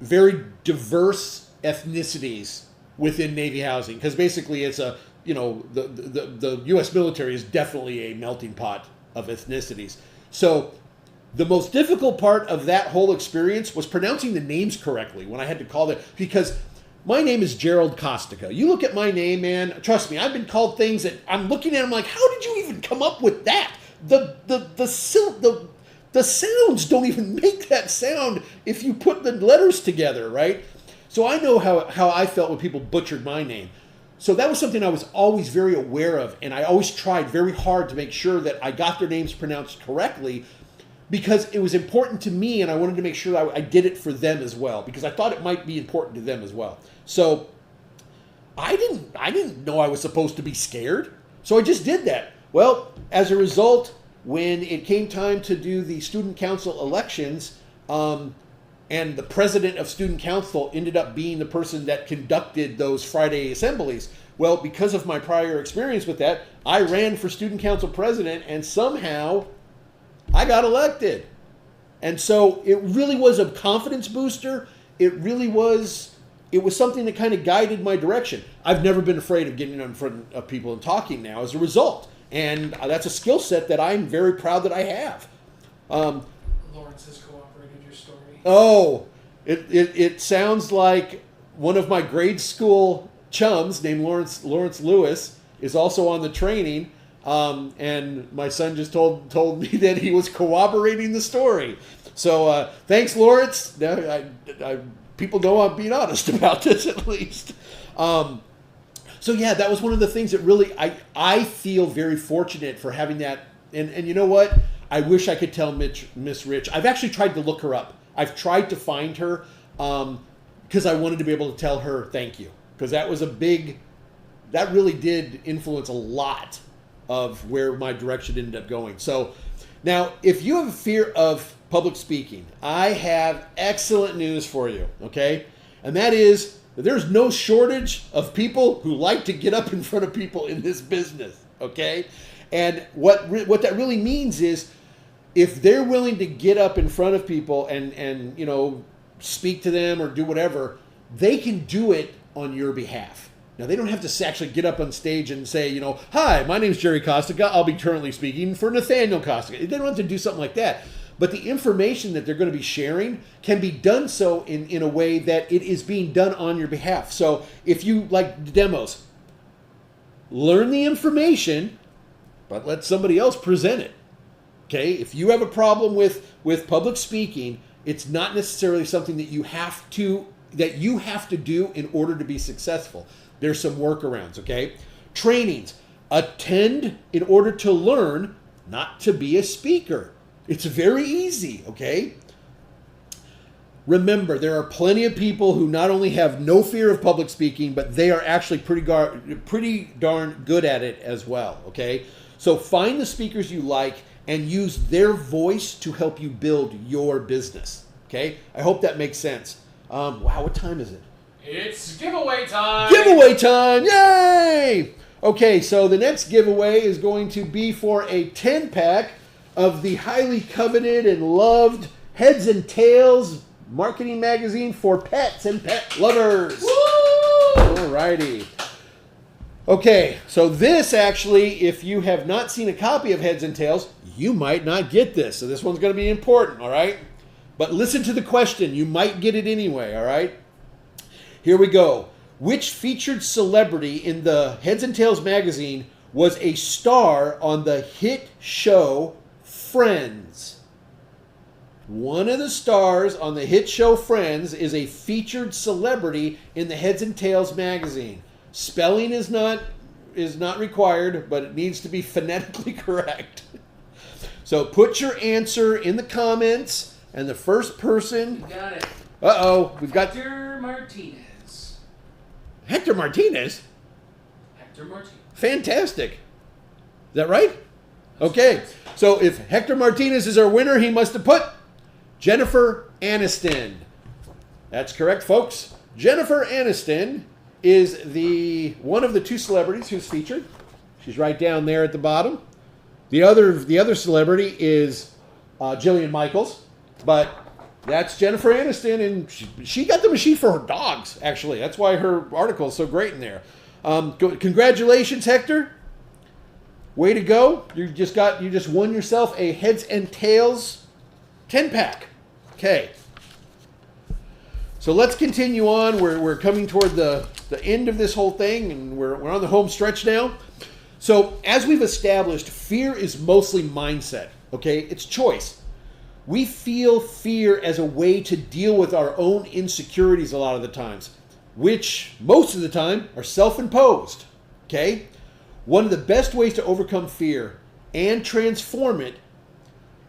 very diverse ethnicities within Navy housing, because basically it's the U.S. military is definitely a melting pot of ethnicities. So the most difficult part of that whole experience was pronouncing the names correctly when I had to call it, because my name is Gerald Costico. You look at my name, man, trust me, I've been called things that I'm looking at, I'm like, how did you even come up with that? The sounds don't even make that sound if you put the letters together, right? So I know how I felt when people butchered my name. So that was something I was always very aware of, and I always tried very hard to make sure that I got their names pronounced correctly, because it was important to me, and I wanted to make sure I did it for them as well, because I thought it might be important to them as well. So I didn't know I was supposed to be scared, so I just did that. Well, as a result, when it came time to do the student council elections, and the president of student council ended up being the person that conducted those Friday assemblies. Well, because of my prior experience with that, I ran for student council president, and somehow I got elected. And so it really was a confidence booster. It was something that kind of guided my direction. I've never been afraid of getting in front of people and talking now as a result. And that's a skill set that I'm very proud that I have. Lawrence has cooperated your story. Oh, it sounds like one of my grade school chums named Lawrence Lewis is also on the training. And my son just told me that he was corroborating the story. So thanks, Lawrence. People know I'm being honest about this at least. So yeah, that was one of the things that really I feel very fortunate for having that. And you know what? I wish I could tell Miss Rich. I've actually tried to look her up. I've tried to find her because I wanted to be able to tell her thank you. Because that really did influence a lot of where my direction ended up going. So now, if you have a fear of public speaking, I have excellent news for you, okay? And that is that there's no shortage of people who like to get up in front of people in this business, okay? And what that really means is if they're willing to get up in front of people and you know, speak to them or do whatever, they can do it on your behalf. Now, they don't have to actually get up on stage and say, you know, hi, my name is Jerry Costiga. I'll be currently speaking for Nathaniel Costiga. They don't have to do something like that. But the information that they're going to be sharing can be done so in a way that it is being done on your behalf. So if you like demos, learn the information, but let somebody else present it. Okay? If you have a problem with public speaking, it's not necessarily something that you have to do in order to be successful. There's some workarounds, okay? Trainings. Attend in order to learn, not to be a speaker. It's very easy, okay? Remember, there are plenty of people who not only have no fear of public speaking, but they are actually pretty darn good at it as well, okay? So find the speakers you like and use their voice to help you build your business, okay? I hope that makes sense. Wow, what time is it? It's giveaway time! Giveaway time! Yay! Okay, so the next giveaway is going to be for a 10-pack of the highly coveted and loved Heads and Tails marketing magazine for pets and pet lovers. Woo! Alrighty. Okay, so this actually, if you have not seen a copy of Heads and Tails, you might not get this. So this one's going to be important, all right? But listen to the question. You might get it anyway, all right? Here we go. Which featured celebrity in the Heads and Tails magazine was a star on the hit show Friends? One of the stars on the hit show Friends is a featured celebrity in the Heads and Tails magazine. Spelling is not required, but it needs to be phonetically correct. So put your answer in the comments, and the first person... You got it. Uh-oh, we've got... Hector Martinez. Hector Martinez? Hector Martinez. Fantastic. Is that right? Okay. Correct. So if Hector Martinez is our winner, he must have put Jennifer Aniston. That's correct, folks. Jennifer Aniston is one of the two celebrities who's featured. She's right down there at the bottom. The other celebrity is Jillian Michaels, but that's Jennifer Aniston, and she got the machine for her dogs, actually. That's why her article is so great in there. Congratulations, Hector. Way to go. You just won yourself a Heads and Tails 10-pack. Okay. So let's continue on. We're coming toward the end of this whole thing, and we're on the home stretch now. So as we've established, fear is mostly mindset, okay? It's choice. We feel fear as a way to deal with our own insecurities a lot of the times, which most of the time are self-imposed, okay? One of the best ways to overcome fear and transform it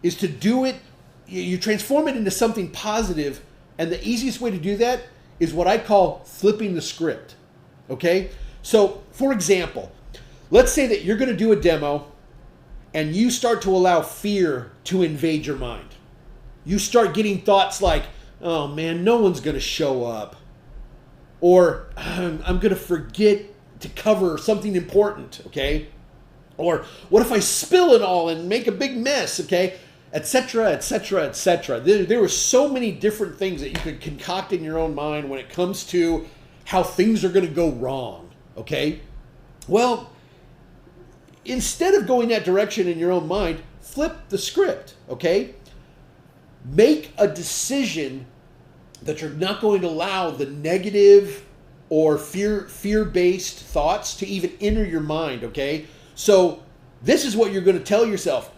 is to do it, you transform it into something positive, and the easiest way to do that is what I call flipping the script, okay? So, for example, let's say that you're going to do a demo and you start to allow fear to invade your mind. You start getting thoughts like, oh man, no one's going to show up. Or I'm going to forget to cover something important, okay? Or what if I spill it all and make a big mess, okay? etc., etc., etc. There were so many different things that you could concoct in your own mind when it comes to how things are going to go wrong, okay? Well, instead of going that direction in your own mind, flip the script, okay? Make a decision that you're not going to allow the negative or fear-based thoughts to even enter your mind, okay? So this is what you're going to tell yourself.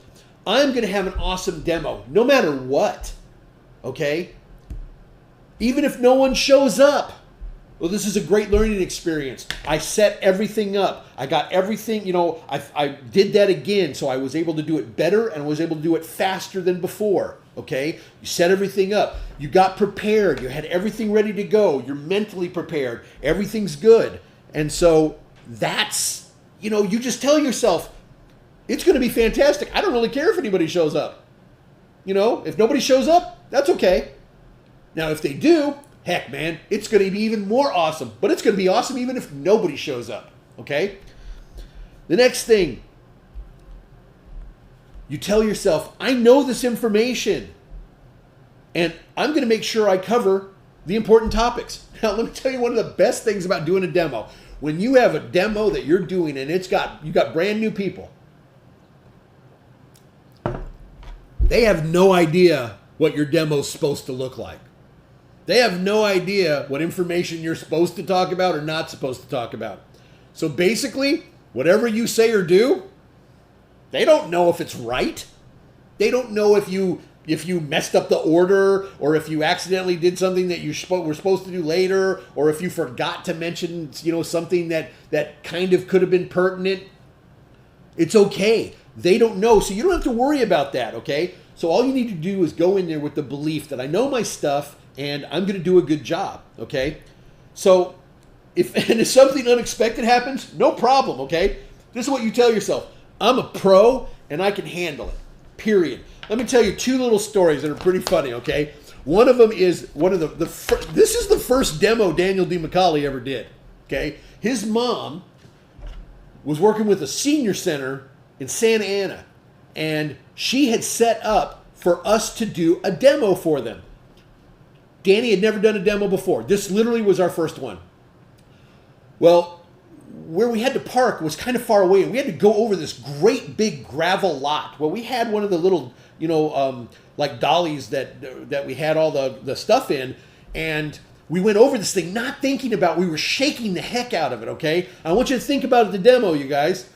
I'm going to have an awesome demo, no matter what, okay? Even if no one shows up. Well, this is a great learning experience. I set everything up. I got everything, I did that again, so I was able to do it better and I was able to do it faster than before, okay? You set everything up. You got prepared. You had everything ready to go. You're mentally prepared. Everything's good. And so that's, you just tell yourself, it's going to be fantastic. I don't really care if anybody shows up. If nobody shows up, that's okay. Now, if they do, heck, man, it's going to be even more awesome. But it's going to be awesome even if nobody shows up, okay? The next thing, you tell yourself, I know this information, and I'm going to make sure I cover the important topics. Now, let me tell you one of the best things about doing a demo. When you have a demo that you're doing and you got brand new people, they have no idea what your demo's supposed to look like. They have no idea what information you're supposed to talk about or not supposed to talk about. So basically, whatever you say or do, they don't know if it's right. They don't know if you messed up the order or if you accidentally did something that you were supposed to do later or if you forgot to mention, something that kind of could have been pertinent. It's okay. They don't know, so you don't have to worry about that, okay? So all you need to do is go in there with the belief that I know my stuff and I'm going to do a good job, okay? So if something unexpected happens, no problem, okay? This is what you tell yourself. I'm a pro and I can handle it, period. Let me tell you two little stories that are pretty funny, okay? One of them is this is the first demo Daniel D. McCauley ever did, okay? His mom was working with a senior center in Santa Ana, and she had set up for us to do a demo for them. Danny had never done a demo before. This literally was our first one. Well, where we had to park was kind of far away, and we had to go over this great big gravel lot. Well, we had one of the little, like dollies that we had all the stuff in, and we went over this thing not thinking about, we were shaking the heck out of it, okay? I want you to think about the demo, you guys.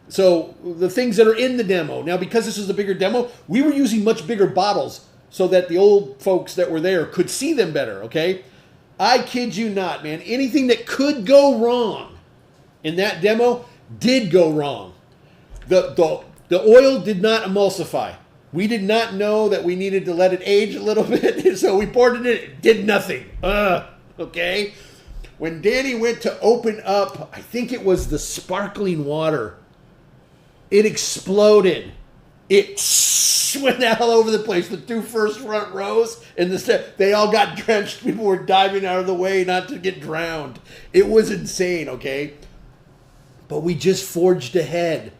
So the things that are in the demo. Now, because this is a bigger demo, we were using much bigger bottles so that the old folks that were there could see them better, okay? I kid you not, man. Anything that could go wrong in that demo did go wrong. The oil did not emulsify. We did not know that we needed to let it age a little bit, so we poured it in. It did nothing. Okay? When Danny went to open up, I think it was the sparkling water, it exploded. It went all over the place. The two first front rows and they all got drenched. People were diving out of the way not to get drowned. It was insane, okay? But we just forged ahead.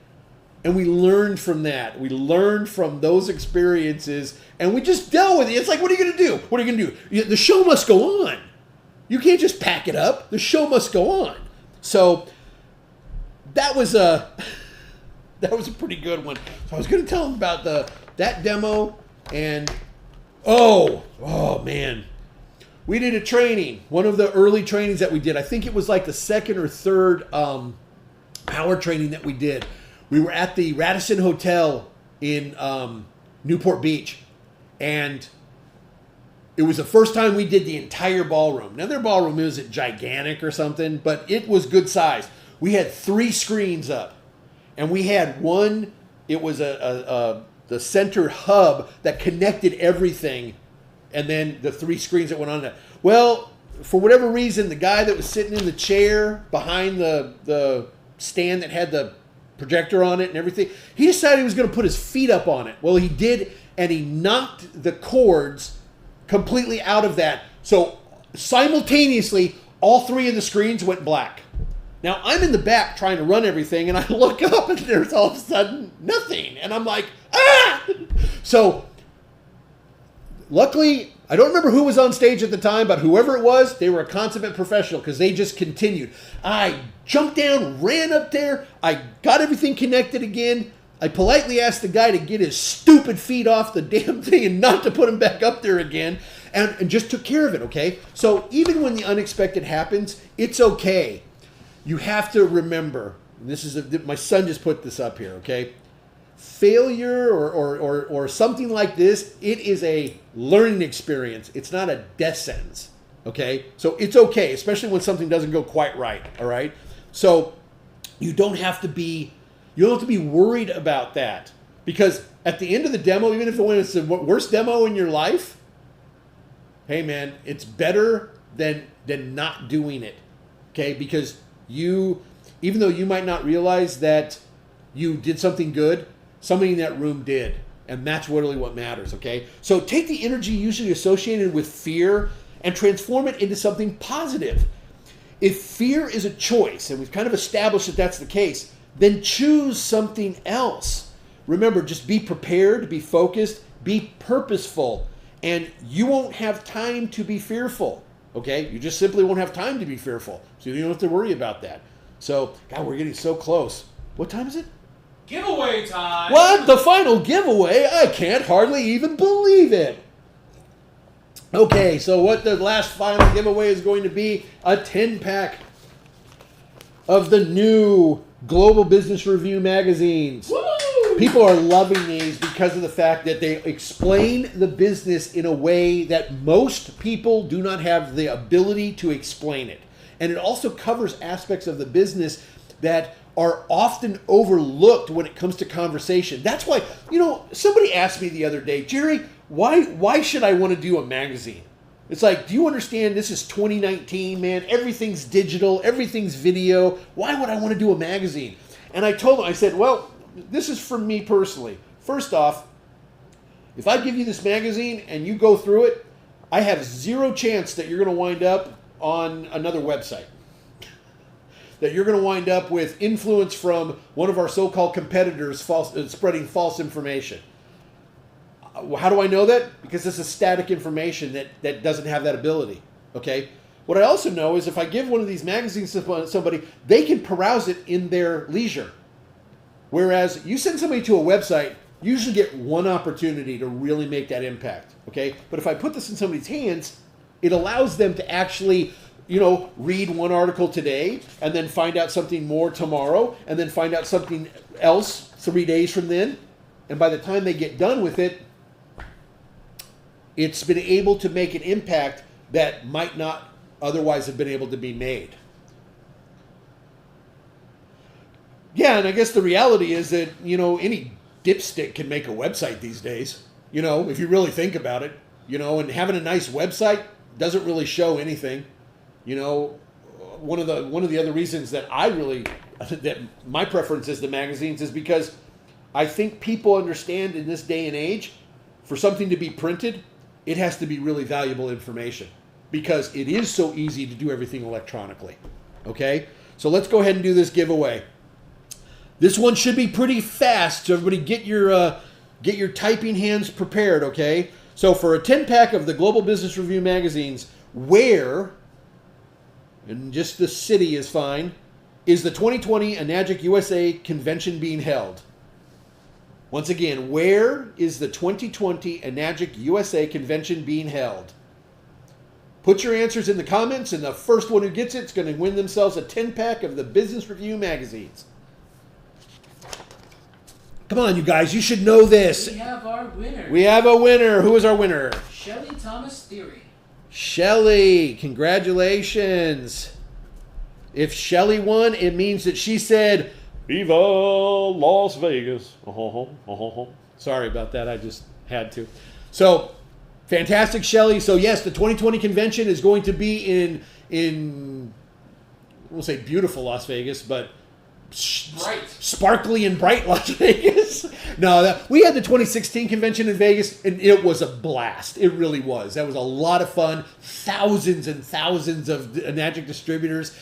And we learned from that. We learned from those experiences. And we just dealt with it. It's like, what are you going to do? What are you going to do? The show must go on. You can't just pack it up. The show must go on. So that was a pretty good one. So I was going to tell them about that demo, and oh man, we did a training. One of the early trainings that we did. I think it was like the second or third power training that we did. We were at the Radisson Hotel in Newport Beach, and it was the first time we did the entire ballroom. Now, their ballroom isn't gigantic or something, but it was good size. We had 3 screens up. And we had one, it was the center hub that connected everything, and then the 3 screens that went on that. Well, for whatever reason, the guy that was sitting in the chair behind the stand that had the projector on it and everything, he decided he was going to put his feet up on it. Well, he did, and he knocked the cords completely out of that. So simultaneously, all 3 of the screens went black. Now, I'm in the back trying to run everything, and I look up, and there's all of a sudden nothing. And I'm like, ah! So, luckily, I don't remember who was on stage at the time, but whoever it was, they were a consummate professional because they just continued. I jumped down, ran up there, I got everything connected again. I politely asked the guy to get his stupid feet off the damn thing and not to put him back up there again, and just took care of it, okay? So even when the unexpected happens, it's okay. You have to remember, and this is my son just put this up here, okay? Failure or something like this, it is a learning experience. It's not a death sentence, okay? So it's okay, especially when something doesn't go quite right, all right? So you don't have to be worried about that, because at the end of the demo, even if it's the worst demo in your life, hey man, it's better than not doing it, okay? Because even though you might not realize that you did something good, somebody in that room did, and that's really what matters, okay? So take the energy usually associated with fear and transform it into something positive. If fear is a choice, and we've kind of established that that's the case, then choose something else. Remember, just be prepared, be focused, be purposeful, and you won't have time to be fearful, okay? You just simply won't have time to be fearful, so you don't have to worry about that. So, God, we're getting so close. What time is it? Giveaway time! What? The final giveaway? I can't hardly even believe it. Okay, so what the last final giveaway is going to be, a 10-pack of the new Global Business Review magazines. Woo! People are loving these because of the fact that they explain the business in a way that most people do not have the ability to explain it. And it also covers aspects of the business that are often overlooked when it comes to conversation. That's why, somebody asked me the other day, Jerry, why should I want to do a magazine? It's like, do you understand this is 2019, man? Everything's digital, everything's video. Why would I want to do a magazine? And I told him, I said, well, this is for me personally. First off, if I give you this magazine and you go through it, I have zero chance that you're going to wind up on another website. That you're going to wind up with influence from one of our so-called competitors spreading false information. How do I know that? Because this is static information that doesn't have that ability, okay? What I also know is if I give one of these magazines to somebody, they can peruse it in their leisure. Whereas you send somebody to a website, you usually get one opportunity to really make that impact, okay? But if I put this in somebody's hands, it allows them to actually, read one article today and then find out something more tomorrow and then find out something else 3 days from then. And by the time they get done with it, it's been able to make an impact that might not otherwise have been able to be made. Yeah, and I guess the reality is that, any dipstick can make a website these days, if you really think about it, and having a nice website doesn't really show anything. One of the other reasons that that my preference is the magazines is because I think people understand in this day and age, for something to be printed, it has to be really valuable information because it is so easy to do everything electronically. Okay? So let's go ahead and do this giveaway. This one should be pretty fast, so everybody get your typing hands prepared, okay? So for a 10-pack of the Global Business Review magazines, where, and just the city is fine, is the 2020 Enagic USA convention being held? Once again, where is the 2020 Enagic USA convention being held? Put your answers in the comments, and the first one who gets it is going to win themselves a 10-pack of the Business Review magazines. Come on, you guys, you should know this. We have our winner. We have a winner. Who is our winner? Shelly Thomas Theory. Shelly, congratulations. If Shelly won, it means that she said, Viva Las Vegas. Sorry about that. I just had to. So, fantastic, Shelly. So, yes, the 2020 convention is going to be in I won't say beautiful Las Vegas, but sparkly and bright Las Vegas. No, we had the 2016 convention in Vegas, and it was a blast. It really was. That was a lot of fun. Thousands and thousands of Enagic distributors.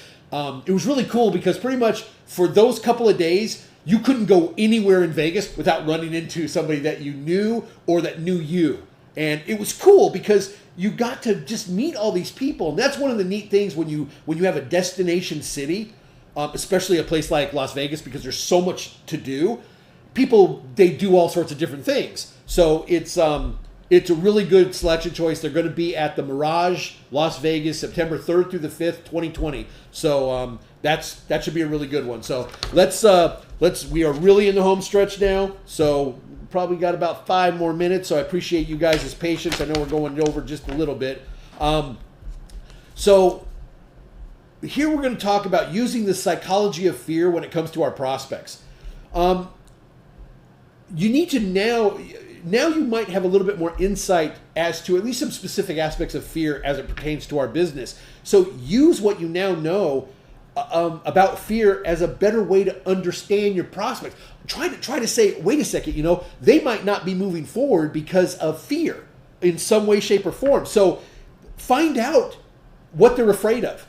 It was really cool because pretty much for those couple of days, you couldn't go anywhere in Vegas without running into somebody that you knew or that knew you. And it was cool because you got to just meet all these people. And that's one of the neat things when you have a destination city, especially a place like Las Vegas, because there's so much to do. People, they do all sorts of different things. So it's a really good selection choice. They're going to be at the Mirage, Las Vegas, September 3rd through the 5th, 2020. So that should be a really good one. So we are really in the home stretch now. So probably got about 5 more minutes. So I appreciate you guys' patience. I know we're going over just a little bit. So here we're going to talk about using the psychology of fear when it comes to our prospects. You need to now you might have a little bit more insight as to at least some specific aspects of fear as it pertains to our business. So use what you now know about fear as a better way to understand your prospects. Try to say, wait a second, they might not be moving forward because of fear in some way, shape, or form. So find out what they're afraid of.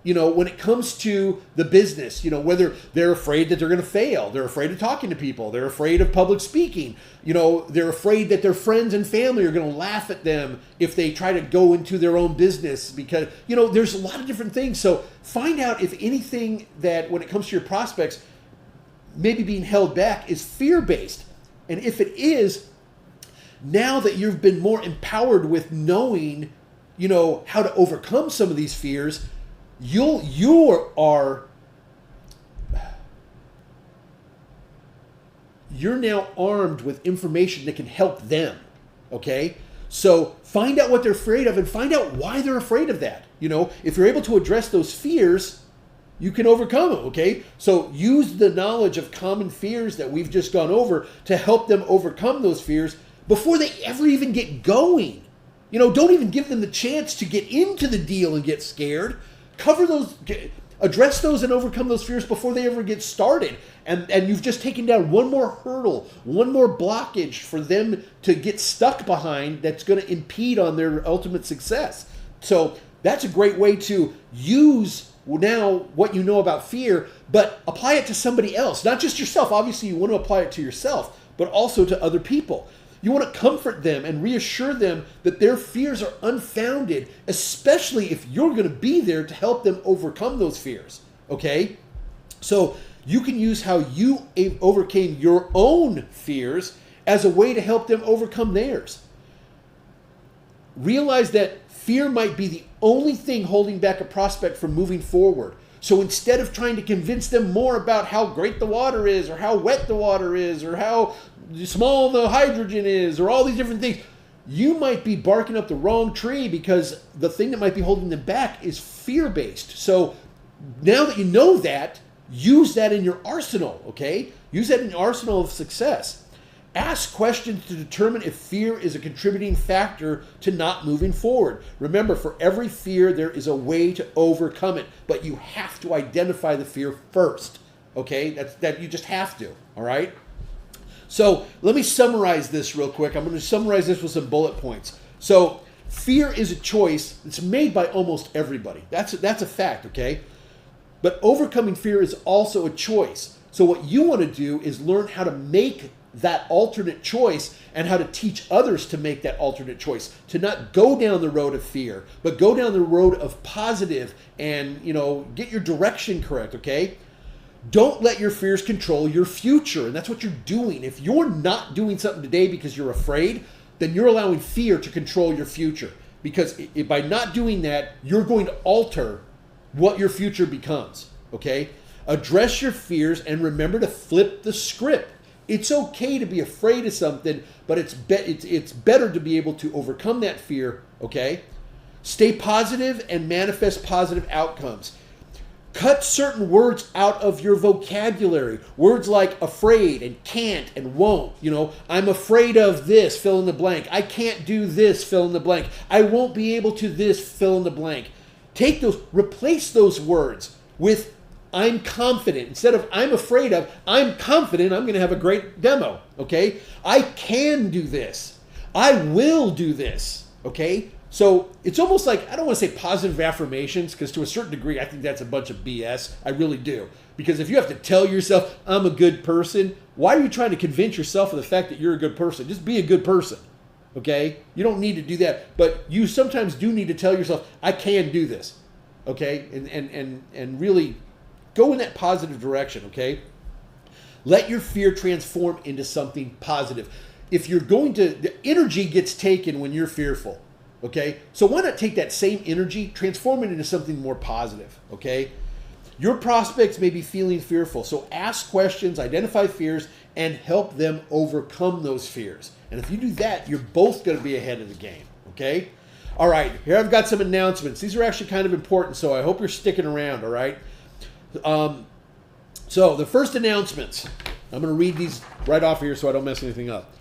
When it comes to the business, whether they're afraid that they're going to fail, they're afraid of talking to people, they're afraid of public speaking, they're afraid that their friends and family are going to laugh at them if they try to go into their own business because, there's a lot of different things. So find out if anything that when it comes to your prospects, maybe being held back is fear-based. And if it is, now that you've been more empowered with knowing, how to overcome some of these fears, you're now armed with information that can help them. Okay? So find out what they're afraid of and find out why they're afraid of that. If you're able to address those fears, you can overcome them. Okay? So use the knowledge of common fears that we've just gone over to help them overcome those fears before they ever even get going. Don't even give them the chance to get into the deal and get scared. Cover those, address those and overcome those fears before they ever get started. And you've just taken down one more hurdle, one more blockage for them to get stuck behind that's going to impede on their ultimate success. So that's a great way to use now what you know about fear, but apply it to somebody else, not just yourself. Obviously, you want to apply it to yourself, but also to other people. You want to comfort them and reassure them that their fears are unfounded, especially if you're going to be there to help them overcome those fears. Okay? So you can use how you overcame your own fears as a way to help them overcome theirs. Realize that fear might be the only thing holding back a prospect from moving forward. So instead of trying to convince them more about how great the water is or how wet the water is or how small the hydrogen is or all these different things, you might be barking up the wrong tree because the thing that might be holding them back is fear-based. So now that you know that, use that in your arsenal, okay? Use that in your arsenal of success. Ask questions to determine if fear is a contributing factor to not moving forward. Remember, for every fear, there is a way to overcome it, but you have to identify the fear first, okay? That you just have to, all right? So let me summarize this real quick. I'm going to summarize this with some bullet points. So fear is a choice that's made by almost everybody. That's a fact, okay? But overcoming fear is also a choice. So what you want to do is learn how to make that alternate choice and how to teach others to make that alternate choice, to not go down the road of fear, but go down the road of positive and, get your direction correct, okay? Don't let your fears control your future. And that's what you're doing. If you're not doing something today because you're afraid, then you're allowing fear to control your future. Because by not doing that, you're going to alter what your future becomes. Okay? Address your fears and remember to flip the script. It's okay to be afraid of something, but it's better to be able to overcome that fear. Okay? Stay positive and manifest positive outcomes. Cut certain words out of your vocabulary. Words like afraid and can't and won't. I'm afraid of this, fill in the blank. I can't do this, fill in the blank. I won't be able to this, fill in the blank. Replace those words with I'm confident. Instead of I'm afraid of, I'm confident I'm going to have a great demo. Okay? I can do this. I will do this. Okay? So it's almost like, I don't want to say positive affirmations, because to a certain degree, I think that's a bunch of BS. I really do. Because if you have to tell yourself, I'm a good person, why are you trying to convince yourself of the fact that you're a good person? Just be a good person, okay? You don't need to do that. But you sometimes do need to tell yourself, I can do this, okay? And really go in that positive direction, okay? Let your fear transform into something positive. If you're going to, the energy gets taken when you're fearful, okay? So why not take that same energy, transform it into something more positive, okay? Your prospects may be feeling fearful, so ask questions, identify fears, and help them overcome those fears. And if you do that, you're both going to be ahead of the game, okay? All right, here I've got some announcements. These are actually kind of important, so I hope you're sticking around, all right? So the first announcements, I'm going to read these right off here so I don't mess anything up.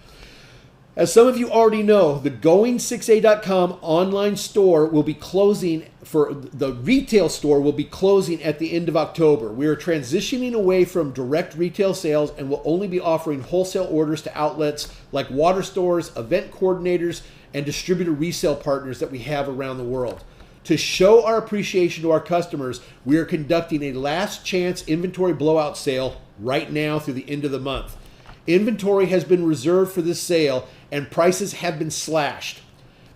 As some of you already know, the Going6A.com online store will be closing, for the retail store will be closing at the end of October. We are transitioning away from direct retail sales and will only be offering wholesale orders to outlets like water stores, event coordinators, and distributor resale partners that we have around the world. To show our appreciation to our customers, we are conducting a last chance inventory blowout sale right now through the end of the month. Inventory has been reserved for this sale and prices have been slashed.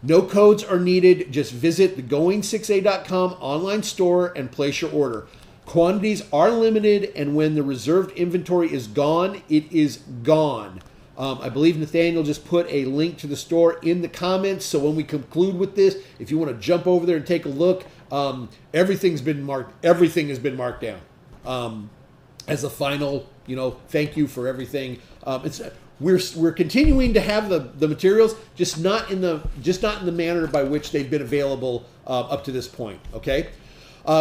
No codes are needed. Just visit the Going6A.com online store and place your order. Quantities are limited, and when the reserved inventory is gone, it is gone. I believe Nathaniel just put a link to the store in the comments, so when we conclude with this, if you want to jump over there and take a look, everything has been marked down as a final, thank you for everything. We're continuing to have the materials, just not in the manner by which they've been available up to this point. Okay.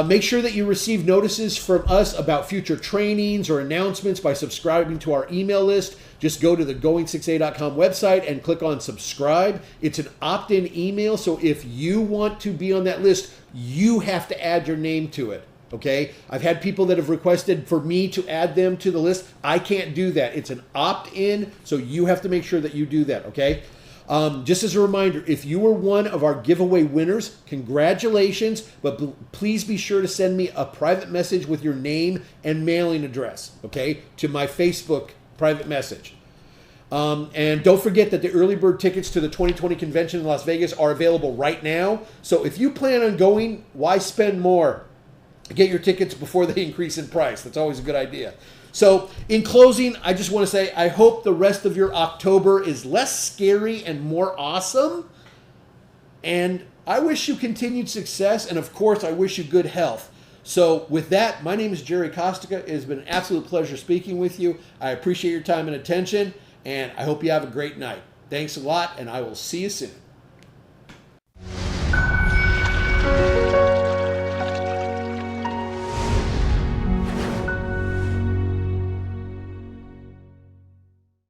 Make sure that you receive notices from us about future trainings or announcements by subscribing to our email list. Just go to the Going6A.com website and click on subscribe. It's an opt-in email, so if you want to be on that list, you have to add your name to it. Okay? I've had people that have requested for me to add them to the list. I can't do that. It's an opt-in, so you have to make sure that you do that. Okay? Just as a reminder, if you were one of our giveaway winners, congratulations, but please be sure to send me a private message with your name and mailing address, okay, to my Facebook private message. And don't forget that the early bird tickets to the 2020 convention in Las Vegas are available right now. So if you plan on going, why spend more? Get your tickets before they increase in price. That's always a good idea. So in closing, I just want to say, I hope the rest of your October is less scary and more awesome. And I wish you continued success. And of course, I wish you good health. So with that, my name is Jerry Costiga. It has been an absolute pleasure speaking with you. I appreciate your time and attention, and I hope you have a great night. Thanks a lot, and I will see you soon.